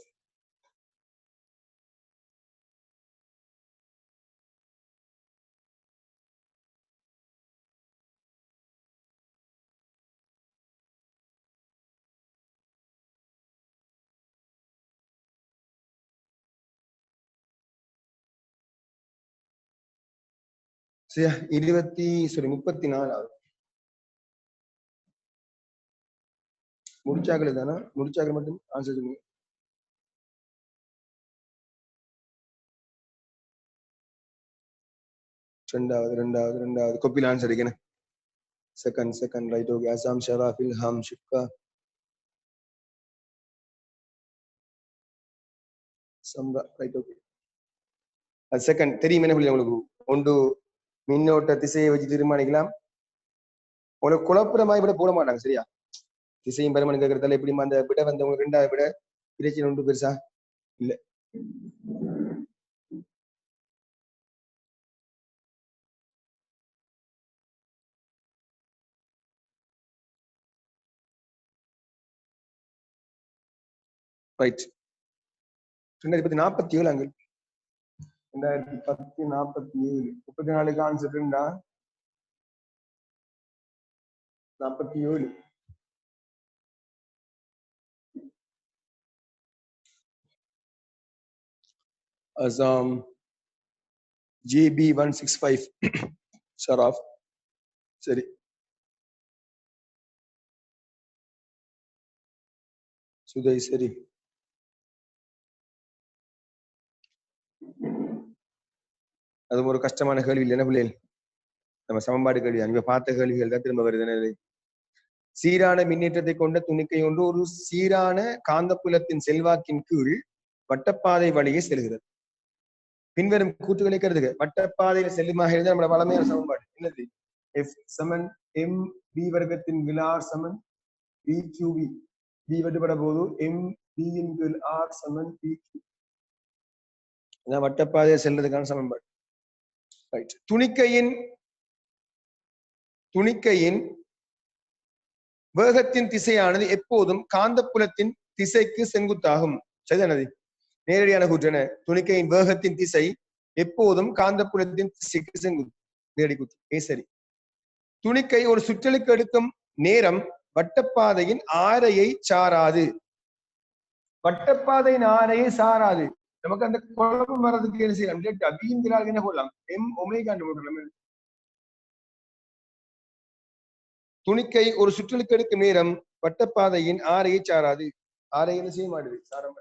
சரியா? 34 முடிச்சாக்கள் தானே? முடிச்சாக்கள் மட்டும் ஆன்சர் சொல்லுங்க. ரெண்டாவது கொப்பில் ஆன்சர் அடிக்கணும். Second right. Okay. Asam Sharaf Ilham Shifka Samra right. Okay. அது செகண்ட் தெரியும் என்ன புள்ளி உங்களுக்கு? ஒன்று மின்னோட்ட திசையை வச்சு தீர்மானிக்கலாம். உங்களுக்கு குழப்புற மாதிரி விட போட மாட்டாங்க. சரியா? திசையும் பெருமானம் கேட்கறதால எப்படிமா அந்த விட வந்து உங்களுக்கு ரெண்டாவது விட பிரச்சனை ஒன்று பெருசா இல்ல. ரைட். 2047 அங்கு 2010 47 34 ஆன்சர் இருந்தா 47 Assam JB165 Sharaf. சரி, சுதை சரி. அது ஒரு கஷ்டமான கேள்வி இல்லை என்ன பிள்ளைகள்? நம்ம சமன்பாடு கேள்வி அங்க பார்த்த கேள்விகள் தான் திரும்ப வருது. சீரான மின்னேற்றத்தை கொண்ட துணிக்கை ஒன்று ஒரு சீரான காந்தப்புலத்தின் செல்வாக்கின் கீழ் வட்டப்பாதை வழியே செல்கிறது. பின்வரும் கூற்றுகளை கருதுக. வட்டப்பாதையில செல்லுமாக இருந்தால் நம்மளோட வளமையான சமன்பாடு என்னது? F சமன் M B வர்க்கத்தின் விலார் சமன் BQB. B வெட்டுப்பட போது M B இன் கீழ் R சமன் BQ. வட்டப்பாதையை செல்றதுக்கான சமன்பாடு. ரைட். துணிக்கையின் வேகத்தின் திசையானது எப்போதும் காந்தப்புலத்தின் திசைக்கு செங்குத்தாகும். சரிதானது? நேரடியான கூற்றன. துணிக்கையின் வேகத்தின் திசை எப்போதும் காந்தப்புலத்தின் திசைக்கு செங்குத்து. நேரடி கூற்று. சரி. துணிக்கை ஒரு சுற்றலுக்கு எடுக்கும் நேரம் வட்டப்பாதையின் ஆரையை சாராது. வட்டப்பாதையின் ஆரையை சாராது. நமக்கு அந்த குழப்பம் வர்றதுக்கு என்ன செய்யலாம்? அபிங்கிறார்கள் என்ன போடலாம்? எம் ஒமேகா போடலாம். துணிக்கை ஒரு சுற்றலுக்கு எடுக்கும் நேரம் வட்டப்பாதையின் ஆரையை சாராது. ஆரை என்ன செய்ய மாட்டுது? சாரம்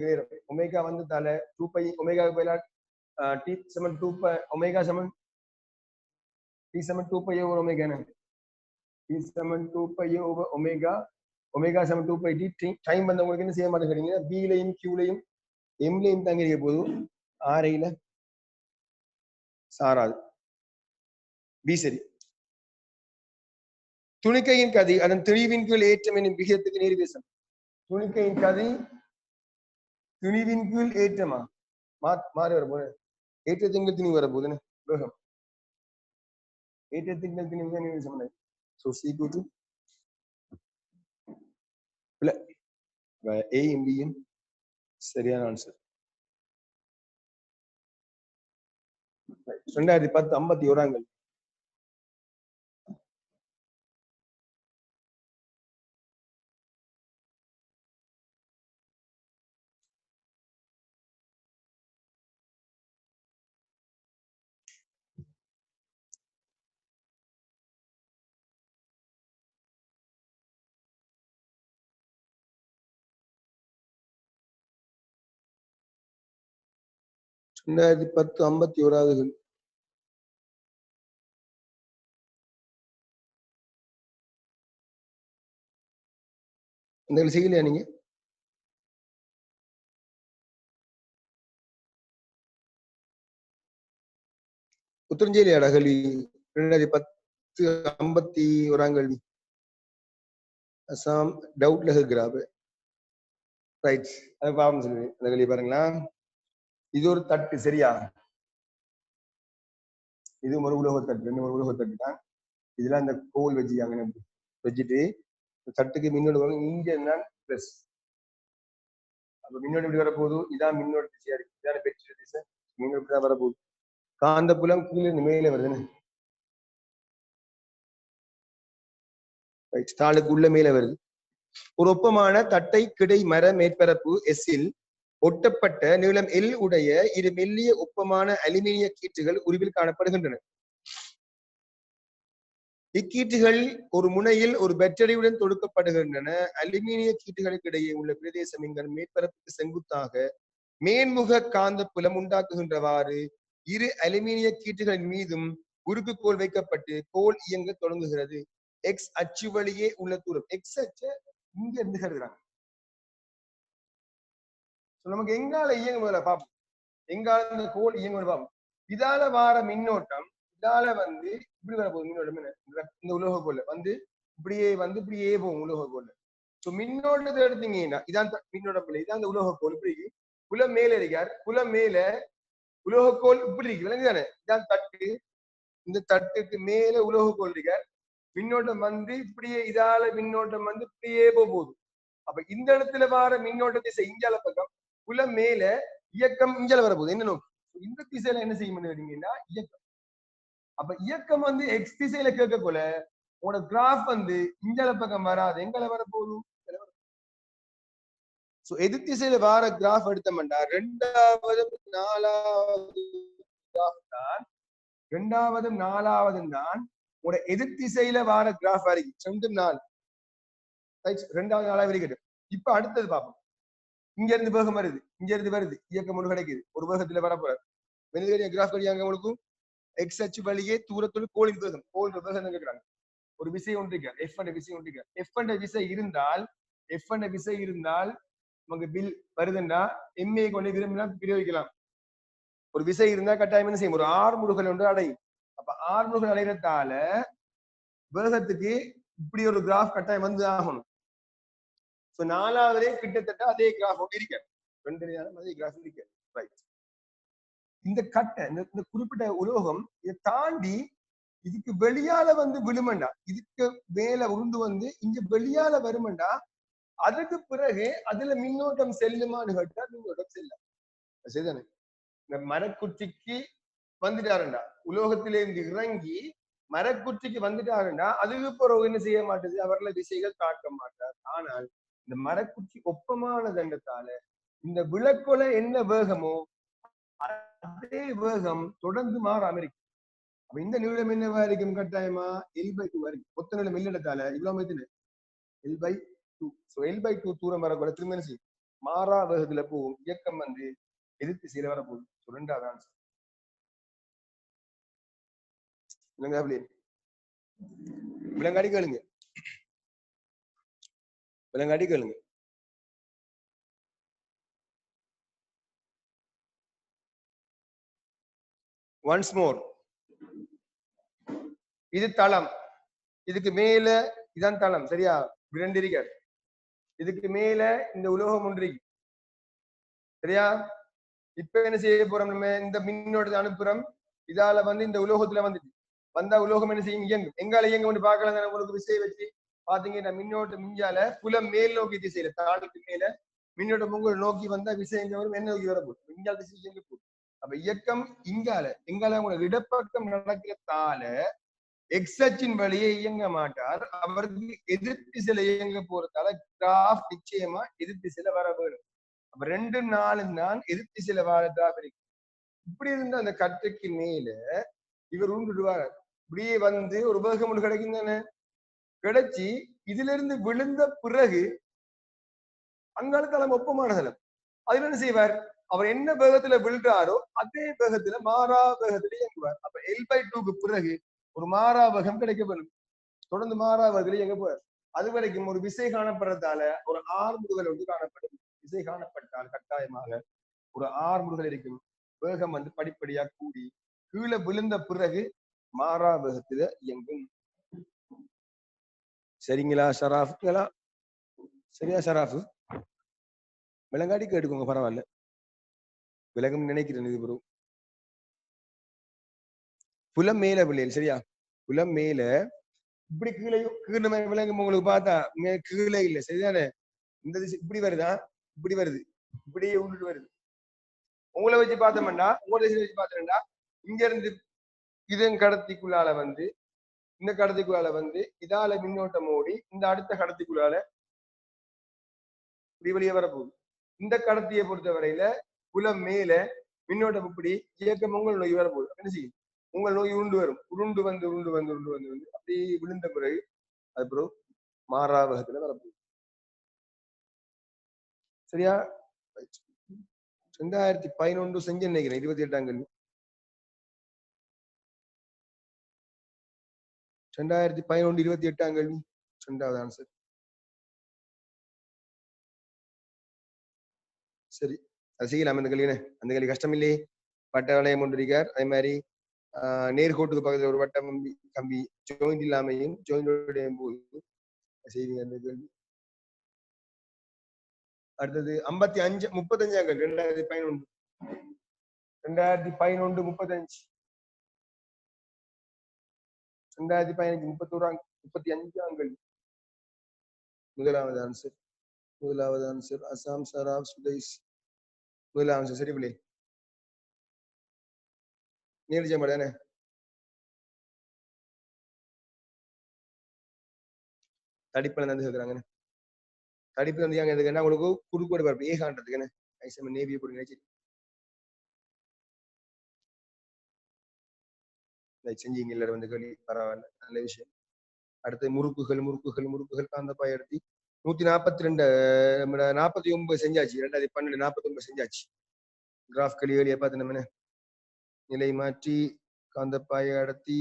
நேரம். ஒமேகா வந்து தலை 2π ஒமேகா T சமன் 2π ஒமேகா சமன் T சமன் 2π ஓவர் ஒமேகா என்ன? T சமன் 2π ஓவர் ஒமேகா. ஒமேகா சமன் 2π T. டைம் வந்து உங்களுக்கு என்ன செய்ய மாட்டேங்கிறீங்க? B-லையும் Q-லையும் M-லையும் தங்கிருக்க போது ஆரையில சாராது. B சரி. துணிக்கையின் கதி அதன் திணிவின் கீழ் ஏற்றம் என்னும் விகிதத்துக்கு நேர்விகிதம். துணிக்கையின் கதி திணிவின் கீழ் ஏற்றமா மாறி வரப்போது. ஏற்றத்தின் திணிவு வரப்போகுதுன்னு வேகம். ஏற்றத்தின் திணிவு தான் நேர்விகிதம் சமன்பாடு. So C equal to A and B யும் சரியான ஆன்சர். 2010 51 2010 51 இந்த செய்யலையா நீங்க? உத்தரஞ்சேலியாடா கல்வி 2010 51 கல்வி. அசாம் டவுட்ல இருக்கிறாரு. ரைட். அது பாவம் சொல்லுவேன். அந்த கல்வி பாருங்களா. இது ஒரு தட்டு சரியா? இது ஒரு உலோக தட்டு. ஒரு உலோக தட்டு தான். இதுல அந்த கோல் வச்சுக்காங்க. வச்சுட்டு தட்டுக்கு மின்னோடு இங்க தான் பிளஸ். அப்ப மின்னோடு இப்படி வரப்போகுது. இதான் மின்னோட திசையா இருக்கு. இதான பெற்ற திசை. மின்னோடு இப்படிதான் வரப்போகுது. காந்த புலம் கீழே மேலே வருதுன்னு. தாளுக்கு உள்ள மேல வருது. ஒரு ஒப்பமான தட்டை கிடை மர மேற்பரப்பு S-இல் ஒட்டப்பட்ட நீளம் L உடைய இரு மெல்லிய ஒப்பமான அலுமினிய கீற்றுகள் உருவில் காணப்படுகின்றன. இக்கீற்றுகள் ஒரு முனையில் ஒரு பேட்டரியுடன் தொடுக்கப்படுகின்றன. அலுமினிய கீற்றுகளுக்கு இடையே உள்ள பிரதேசம் எங்கள் மேற்பரப்புக்கு செங்குத்தாக மேன்முக காந்த புலம் உண்டாக்குகின்றவாறு இரு அலுமினிய கீற்றுகளின் மீதும் உருக்குக்கோள் வைக்கப்பட்டு கோல் இயங்க தொடங்குகிறது. X அச்சு வழியே உள்ள தூரம். X அச்ச இங்க இருந்து கருதுறாங்க. நமக்கு எங்கால இயங்க முதல்ல பார்ப்போம். எங்கால இந்த கோல் இயங்க பார்ப்போம். இதால வார மின்னோட்டம் இதால வந்து இப்படி வரப்போகுது. மின்னோட்டம் இந்த உலோக கோல்ல வந்து இப்படியே போகும் உலோக கோல்ல. சோ மின்னோட்டத்தை எடுத்தீங்கன்னா இதான் மின்னோட்டம் இல்லை. இதான் இந்த உலோக கோல். இப்படி புலம் மேல இருக்கார். புலம் மேல உலோக கோல் இப்படி இருக்கு. விளங்குதானே? இதான் தட்டு. இந்த தட்டுக்கு மேல உலோக கோல் இருக்கார். மின்னோட்டம் வந்து இப்படியே இதால மின்னோட்டம் வந்து இப்படியே போகுது. அப்ப இந்த இடத்துல வர மின்னோட்ட திசை இஞ்சால பக்கம். புலம் மேல இயக்கம் இஞ்சால வரப்போகுது. என்ன நோக்கு? இந்த திசையில என்ன செய்ய முடியுங்கன்னா இயக்கம். அப்ப இயக்கம் வந்து எக்ஸ் திசையில கேட்க போல உனோட கிராஃப் வந்து இஞ்சால பக்கம் வராது. எங்கால வரப்போகுது? சோ எதிர் திசையில வார கிராஃப் எடுத்தோம்னா ரெண்டாவது நாலாவது கிராஃப் தான் உங்களோட எதிர் திசையில வார கிராஃப் வரைக்கும் ரெண்டு நாள் ரெண்டாவது நாளாக வரைக்கும். இப்ப அடுத்தது பார்ப்போம். இங்க இருந்து வேகம் வருது, இங்க இருந்து வருது, இயக்கம் ஒன்று கிடைக்குது, ஒரு வேகத்துல வர போறாரு. வெளியே கிராஃப் வழியாங்க உங்களுக்கு எக்ஸ் அச்சு வழியே தூரத்தோடு கோளின் வேகம் கேட்கிறாங்க. ஒரு விசை ஒன்று எஃப் என்ற விசை ஒன்று எஃப் என்ற விசை இருந்தால் நமக்கு பில் வருதுன்னா எம்ஏ கொண்டு விரும்பினா பிரயோகிக்கலாம். ஒரு விசை இருந்தா கட்டாயம் என்ன செய்யும், ஒரு ஆறுமுடுகள் ஒன்று அடையும். அப்ப ஆறுமுடுகள் அடைகிறதால வேகத்துக்கு இப்படி ஒரு கிராஃப் கட்டாயம் வந்து ஆகணும். சோ நாலாவதே கிட்டத்தட்ட அதே கிராஃப் ஒன்று இருக்க, ரெண்டு அதே கிராஃப் இருக்க. ரைட். இந்த கட்டை இந்த குறிப்பிட்ட உலோகம் இதை தாண்டி இதுக்கு வெளியால வந்து விழுமண்டா, இதுக்கு மேல உருண்டு வந்து இங்க வெளியால வருமண்டா, அதுக்கு பிறகு அதுல மின்னோட்டம் செல்லுமான்னு கேட்டா மின்னோட்டம் செல்லும். சரிதானே? இந்த மரக்குற்றிக்கு வந்துட்டாருண்டா, உலோகத்திலிருந்து இறங்கி மரக்குற்றிக்கு வந்துட்டாருண்டா, அதுக்கு பிறகு என்ன செய்ய மாட்டேது, அவர்களை திசைகள் தாக்க மாட்டார். ஆனால் இந்த மரக்குற்றி ஒப்பமான தண்டத்தால இந்த விளக்கொலை என்ன வேகமோ அதே வேகம் தொடர்ந்து மாறாம இருக்கு. அப்ப இந்த நீளம் என்னவா இருக்கும், கட்டாயமா L/2 வரைக்கும். மொத்த நீளம் இல்லடத்தால இவ்வளவு L/2. L/2 தூரம் வரக்கூட திரும்ப என்ன செய்யும், மாறா வேகத்துல போகும். இயக்கம் வந்து எதிர் திசையில வர போகுது. ரெண்டாவது ஆன்சர். விலங்காடி கேளுங்க, விலங்காடி கேளுங்க. Once more. இது தளம், இதுக்கு மேல இதான் தளம். சரியா? விரண்டிரிகர் இதுக்கு மேல இந்த உலோகம் ஒன்று. சரியா? இப்ப என்ன செய்ய போறோம், நம்ம இந்த மின்னோட்டத்தை அனுப்புறோம். இதால வந்து இந்த உலோகத்துல வந்துட்டு வந்தா உலோகம் என்ன செய்யும், இயங்கும். எங்கால இயங்க வந்து பார்க்கலாம். உங்களுக்கு விசை வச்சு பாத்தீங்கன்னா மின்னோட்டம் மிஞ்சால புலம் மேல் நோக்கி திசையில, தாளுக்கு மேல மின்னோட்டம் உங்களை நோக்கி வந்தா விசை எங்க வரும், என்ன நோக்கி வரப்போகுது, இங்கால திசை எங்க போகுது. அப்ப இயக்கம் எங்கால உங்களுக்கு இடப்பக்கம் நடக்கிறதால எக்ஸ் அச்சின் வழியே இயங்க மாட்டார். அவருக்கு எதிர் திசையில இயங்க போறதால கிராஃப் நிச்சயமா எதிர் திசையில வர வேணும். அப்ப 2 4 தான் எதிர் திசையில வர கிராஃப் இருக்கு. இப்படி இருந்த அந்த கட்டுக்கு மேல இவர் உண்டுடுவார். இப்படியே வந்து ஒரு வேகம் ஒன்று கிடைக்கும் தானே, கிடைச்சி இதுல இருந்து விழுந்த பிறகு அங்கால தளம் ஒப்பமான தளம். அதுல என்ன செய்வார், அவர் என்ன வேகத்துல விழுறாரோ அதே வேகத்துல மாறா வேகத்துல இயங்குவார். அப்ப L/2க்கு பிறகு ஒரு மாறா வேகம் கிடைக்க வேணும். தொடர்ந்து மாறா வேகத்துல இயங்க போவார். அது வரைக்கும் ஒரு விசை காணப்படுறதால ஒரு ஆறுமுடுதல் ஒன்று காணப்படும். விசை காணப்பட்டால் கட்டாயமாக ஒரு ஆறுமுடுதல் இருக்கும். வேகம் வந்து படிப்படியா கூடி கீழே விழுந்த பிறகு மாறா வேகத்துல இயங்கும். சரிங்களா ஷராஃப்களா? சரியா ஷராஃபு? விலங்காடி கேட்டுக்கோங்க, பரவாயில்ல. விலங்கும் நினைக்கிறேன் இது ப்ரோ. புலம் மேல பிள்ளைகள். சரியா? புலம் மேல இப்படி கீழே விலங்கும் உங்களுக்கு பார்த்தா கீழே இல்லை. சரிதானே? இந்த திசை இப்படி வருதா, இப்படி வருது, இப்படியே உண்டுட்டு வருது. உங்களை வச்சு பார்த்தோம்னா, உங்களோட திசை வச்சு பார்த்தோம்னா இங்க இருந்து இதன் கடத்திக்குள்ளால வந்து இந்த கடத்திக்குள்ளால வந்து இதால மின்னோட்டம் ஓடி இந்த அடுத்த கடத்திக்குள்ளால இப்படி வெளியே வரப்போகுது. இந்த கடத்தியை பொறுத்த வரையில புலம் மேல மின்னோட்டம் இப்படி இயக்கம் உங்கள் நோய் வரப்போகுது. என்ன செய்யும், உங்கள் நோய் உருண்டு வரும். உருண்டு வந்து அப்படி விழுந்த பிறகு அது பிறகு மாறாவகத்துல வரப்போகுது. சரியா? 2011 செஞ்சு நினைக்கிறேன், 28ஆம் கல்வி. 2011 28ஆம் கல்வி. ரெண்டாவது ஆன்சர். சரி, அது செய்யலாம். அந்த கல்வியில அந்த கல்வி கஷ்டம் இல்லையே. வட்ட வளையம் கொண்டிருக்கார். அதே மாதிரி நேர்கோட்டுக்கு பக்கத்துல ஒரு வட்டம் கம்பி ஜோயிண்ட் இல்லாமையும் ஜோயிண்ட் போது செய்வீங்க அந்த கேள்வி. அடுத்தது 35ஆம் கல்வி 2011 35 2015 35ஆம் கல்வி. முதலாவது ஆன்சர் அசாம் ஷராப் சுதைஸ். முதலாவது ஆன்சர். சரி பிள்ளை, நீர்ஜ மாட்டானே. தடிப்பல நடந்து கேட்கிறாங்க. தடிப்பு தந்தியாங்க எதுக்குன்னா உங்களுக்கு குறுக்கோடு பரப்பு ஏகான்றதுக்கு என்ன ஐசம் நேவியை போட்டு நினைச்சு செஞ்சீங்க இல்ல வந்து களி பரவாயில்ல நல்ல விஷயம். அடுத்து முறுக்குகள் காந்தப்பாய் எடுத்து 142 49 செஞ்சாச்சு 2012 49 செஞ்சாச்சு. கிராஃப் களி வெளியே பார்த்து நம்ம நிலை மாற்றி காந்தப்பாயை அடர்த்தி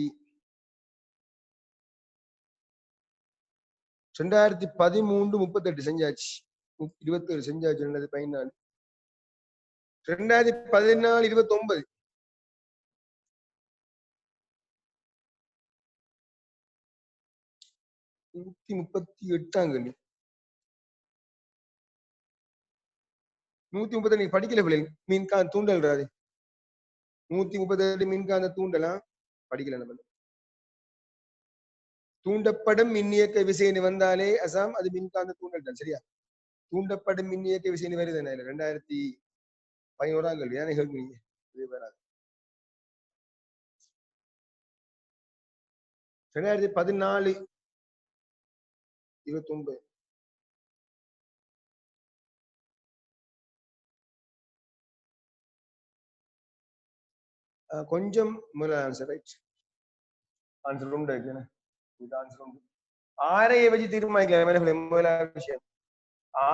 2013 38 செஞ்சாச்சு. 27 செஞ்சாச்சு 2014 2014 29 138 138 நீங்க படிக்கல பிள்ளை மீன்காந்த தூண்டல் 138 மின்காந்த தூண்டலாம் படிக்கல நம்ம. தூண்டப்படும் மின்னியக்க விசைன்னு வந்தாலே அசாம் அது மின்காந்த தூண்டல் தான் சரியா. தூண்டப்படும் மின்னியக்க விசைன்னு வருது என்ன 2011 கல்வி ஏன்னா கேட்குறீங்க இது வராது. 2014 29 கொஞ்சம் முதல்ல ஆன்சர் ரைட் ஆன்சர் உண்டு இது ஆன்சர் உண்டு. ஆரையை வச்சு தீர்மானிக்கலாம் முதலாவது விஷயம்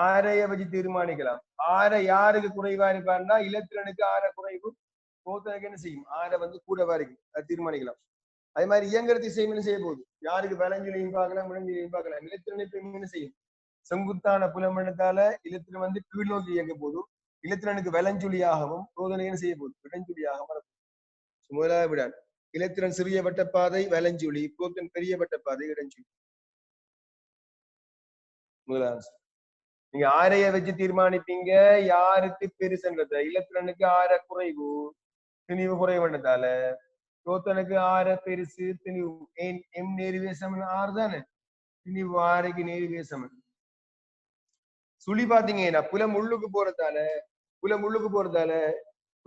ஆரையை வச்சு தீர்மானிக்கலாம். ஆரை யாருக்கு குறைவா இருப்பாருன்னா இலத்திரனுக்கு ஆரை குறைவு போத்தனுக்கு என்ன செய்யும் ஆரை வந்து கூடவா இருக்கு அது தீர்மானிக்கலாம். அதே மாதிரி இயங்குற திசையும் என்ன செய்ய போகுது யாருக்கு வலஞ்சிலையும் பார்க்கலாம் விளஞ்சிலையும் பார்க்கலாம். இலத்திரனை என்ன செய்யும் செங்குத்தான புலமண்டத்தால இலத்திரன் வந்து கீழ் நோக்கி இயங்க போதும் இலத்திரனுக்கு வலஞ்சுழியாகவும் சோதனை என்ன செய்ய போகுது இடஞ்சுழியாக முதலாவது விடான். இலத்திரன் சிறிய வட்டப்பாதை வலஞ்சுழி புரோத்தன் பெரிய வட்டப்பாதை இடஞ்சுழி. முதலாவது நீங்க ஆரைய வச்சு தீர்மானிப்பீங்க யாருக்கு பெருசுன்றத. இலத்திரனுக்கு ஆர குறைவு திணிவு குறைவுன்றதால புரோத்தனுக்கு ஆர பெருசு திணிவு எம் நேர்வே சமன் ஆறு தானே திணிவு ஆரைக்கு நேர்வே சமன். சுழி பாத்தீங்கன்னா புலம் உள்ளுக்கு போறதால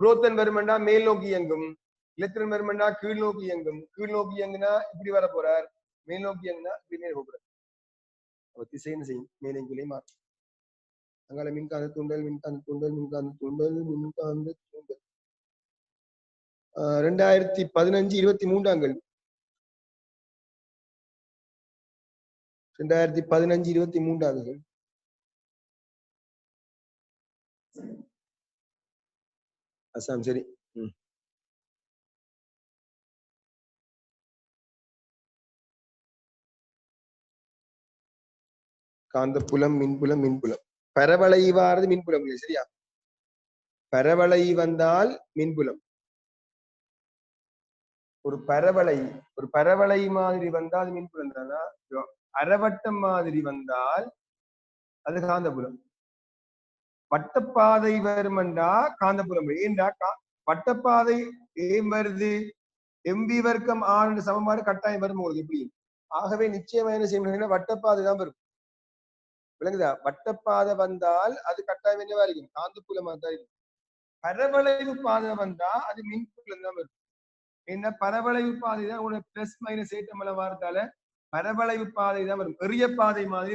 புரோத்தன் வருமெண்டா மேல் நோக்கி இயங்கும் இலத்திரன் வருமெண்டா கீழ் நோக்கி இயங்கும். கீழ் நோக்கி இயங்குனா இப்படி வர போறார் மேல் நோக்கி இயங்குனா இப்படி மேல் போறார். திசைன்னு செய்யும் மேலே மாற்றும். அங்கால மின்காந்த தூண்டல் 2015 23 2015 23 அசாம் சரி. காந்தப்புலம் மின்புலம் பரவளைவானது மின்புலம் சரியா. பரவளை வந்தால் மின்புலம் ஒரு பரவளை மாதிரி வந்தால் மின்புலம் தானா. அரைவட்டம் மாதிரி வந்தால் அது காந்தப்புலம். வட்டப்பாதை வருமெண்டா காந்தப்புலம். ஏண்டா வட்டப்பாதை ஏன் வருது எம்பி வர்க்கம் ஆறு சமன்பாடு கட்டாயம் வரும் போது எப்படி. ஆகவே நிச்சயமா என்ன செய்யணும் வட்டப்பாதை தான் வரும் விளங்குதா. வட்டப்பாதை வந்தால் அது கட்டாயம் என்னவா இருக்கும் காந்தப்புலமா தான் இருக்கும். பரவளைவு பாதை வந்தா அது மின்புலம் தான் வரும். என்ன பரவளைவு பாதை தான் உனக்கு பிளஸ் மைனஸ் ஏற்றமல வாரத்தால பரவளைவு பாதை தான் வரும். எரிய பாதை மாதிரி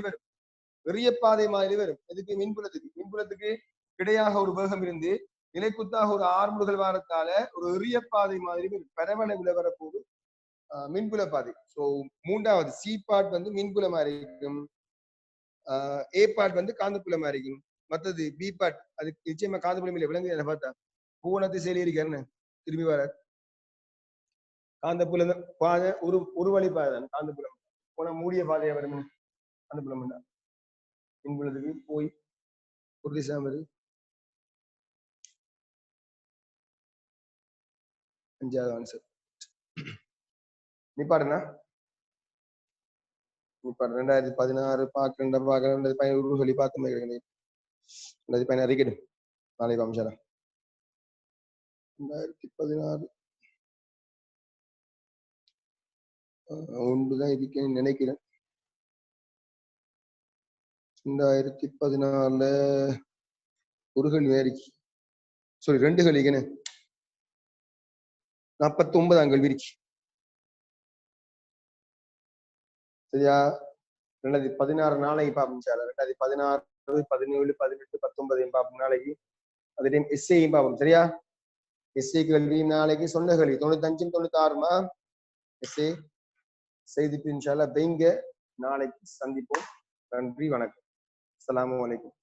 வரும். எதுக்கு மின்புலத்துக்கு கிடையாக ஒரு வேகம் இருந்து நிலைக்குத்தாக ஒரு ஆர்முடுகள் வாரத்தால ஒரு எரிய பாதை மாதிரி வரும். பரவளைவுல வரப்போது மின்புல பாதை. சோ மூன்றாவது சி பார்ட் வந்து மின்புலமா இருக்கும். ஏ பார்ட் வந்து காந்தப்புலமா இருக்கும். மற்றது பி பார்ட் அது நிச்சயமா காந்தப்புலம் இல்லை விளங்கு என்ன பார்த்தா பூவனத்தை செயலி இருக்காருன்னு திரும்பி வர காந்தப்புலம் பாதை ஒரு வழி பாதை தான் காந்தப்புலம். போன மூடிய பாதையா வரும் காந்தப்புலம் தான். மின்புலத்துக்கு போய் ஒரு திசை வருது. 5வது ஆன்சர் நிப்பாடுனா 2016 2015 சொல்லி பார்த்து 2016 அறிக்கை நாளைக்கு அம்சம் 2016 ஒன்றுதான் இருக்கேன்னு நினைக்கிறேன். 2014 ஒரு கேள்வி அறிக்கை சாரி 2 கேள்விக்குன்னு 49 கேள்வி இருக்கு சரியா. 2016 நாளைக்கு பாப்போம் 2016 17, 18, 19 பார்ப்போம் நாளைக்கு. அதுலேயும் எஸ்ஏயும் பார்ப்போம். சரியா? எஸ்ஏ கேள்வியும் நாளைக்கு சொன்ன கேள்வி 95, 96 எஸ்ஏ செய்துட்டு இன்ஷா அல்லாஹ் வைங்க. நாளைக்கு சந்திப்போம். நன்றி, வணக்கம். அஸ்ஸலாமு அலைக்கும்.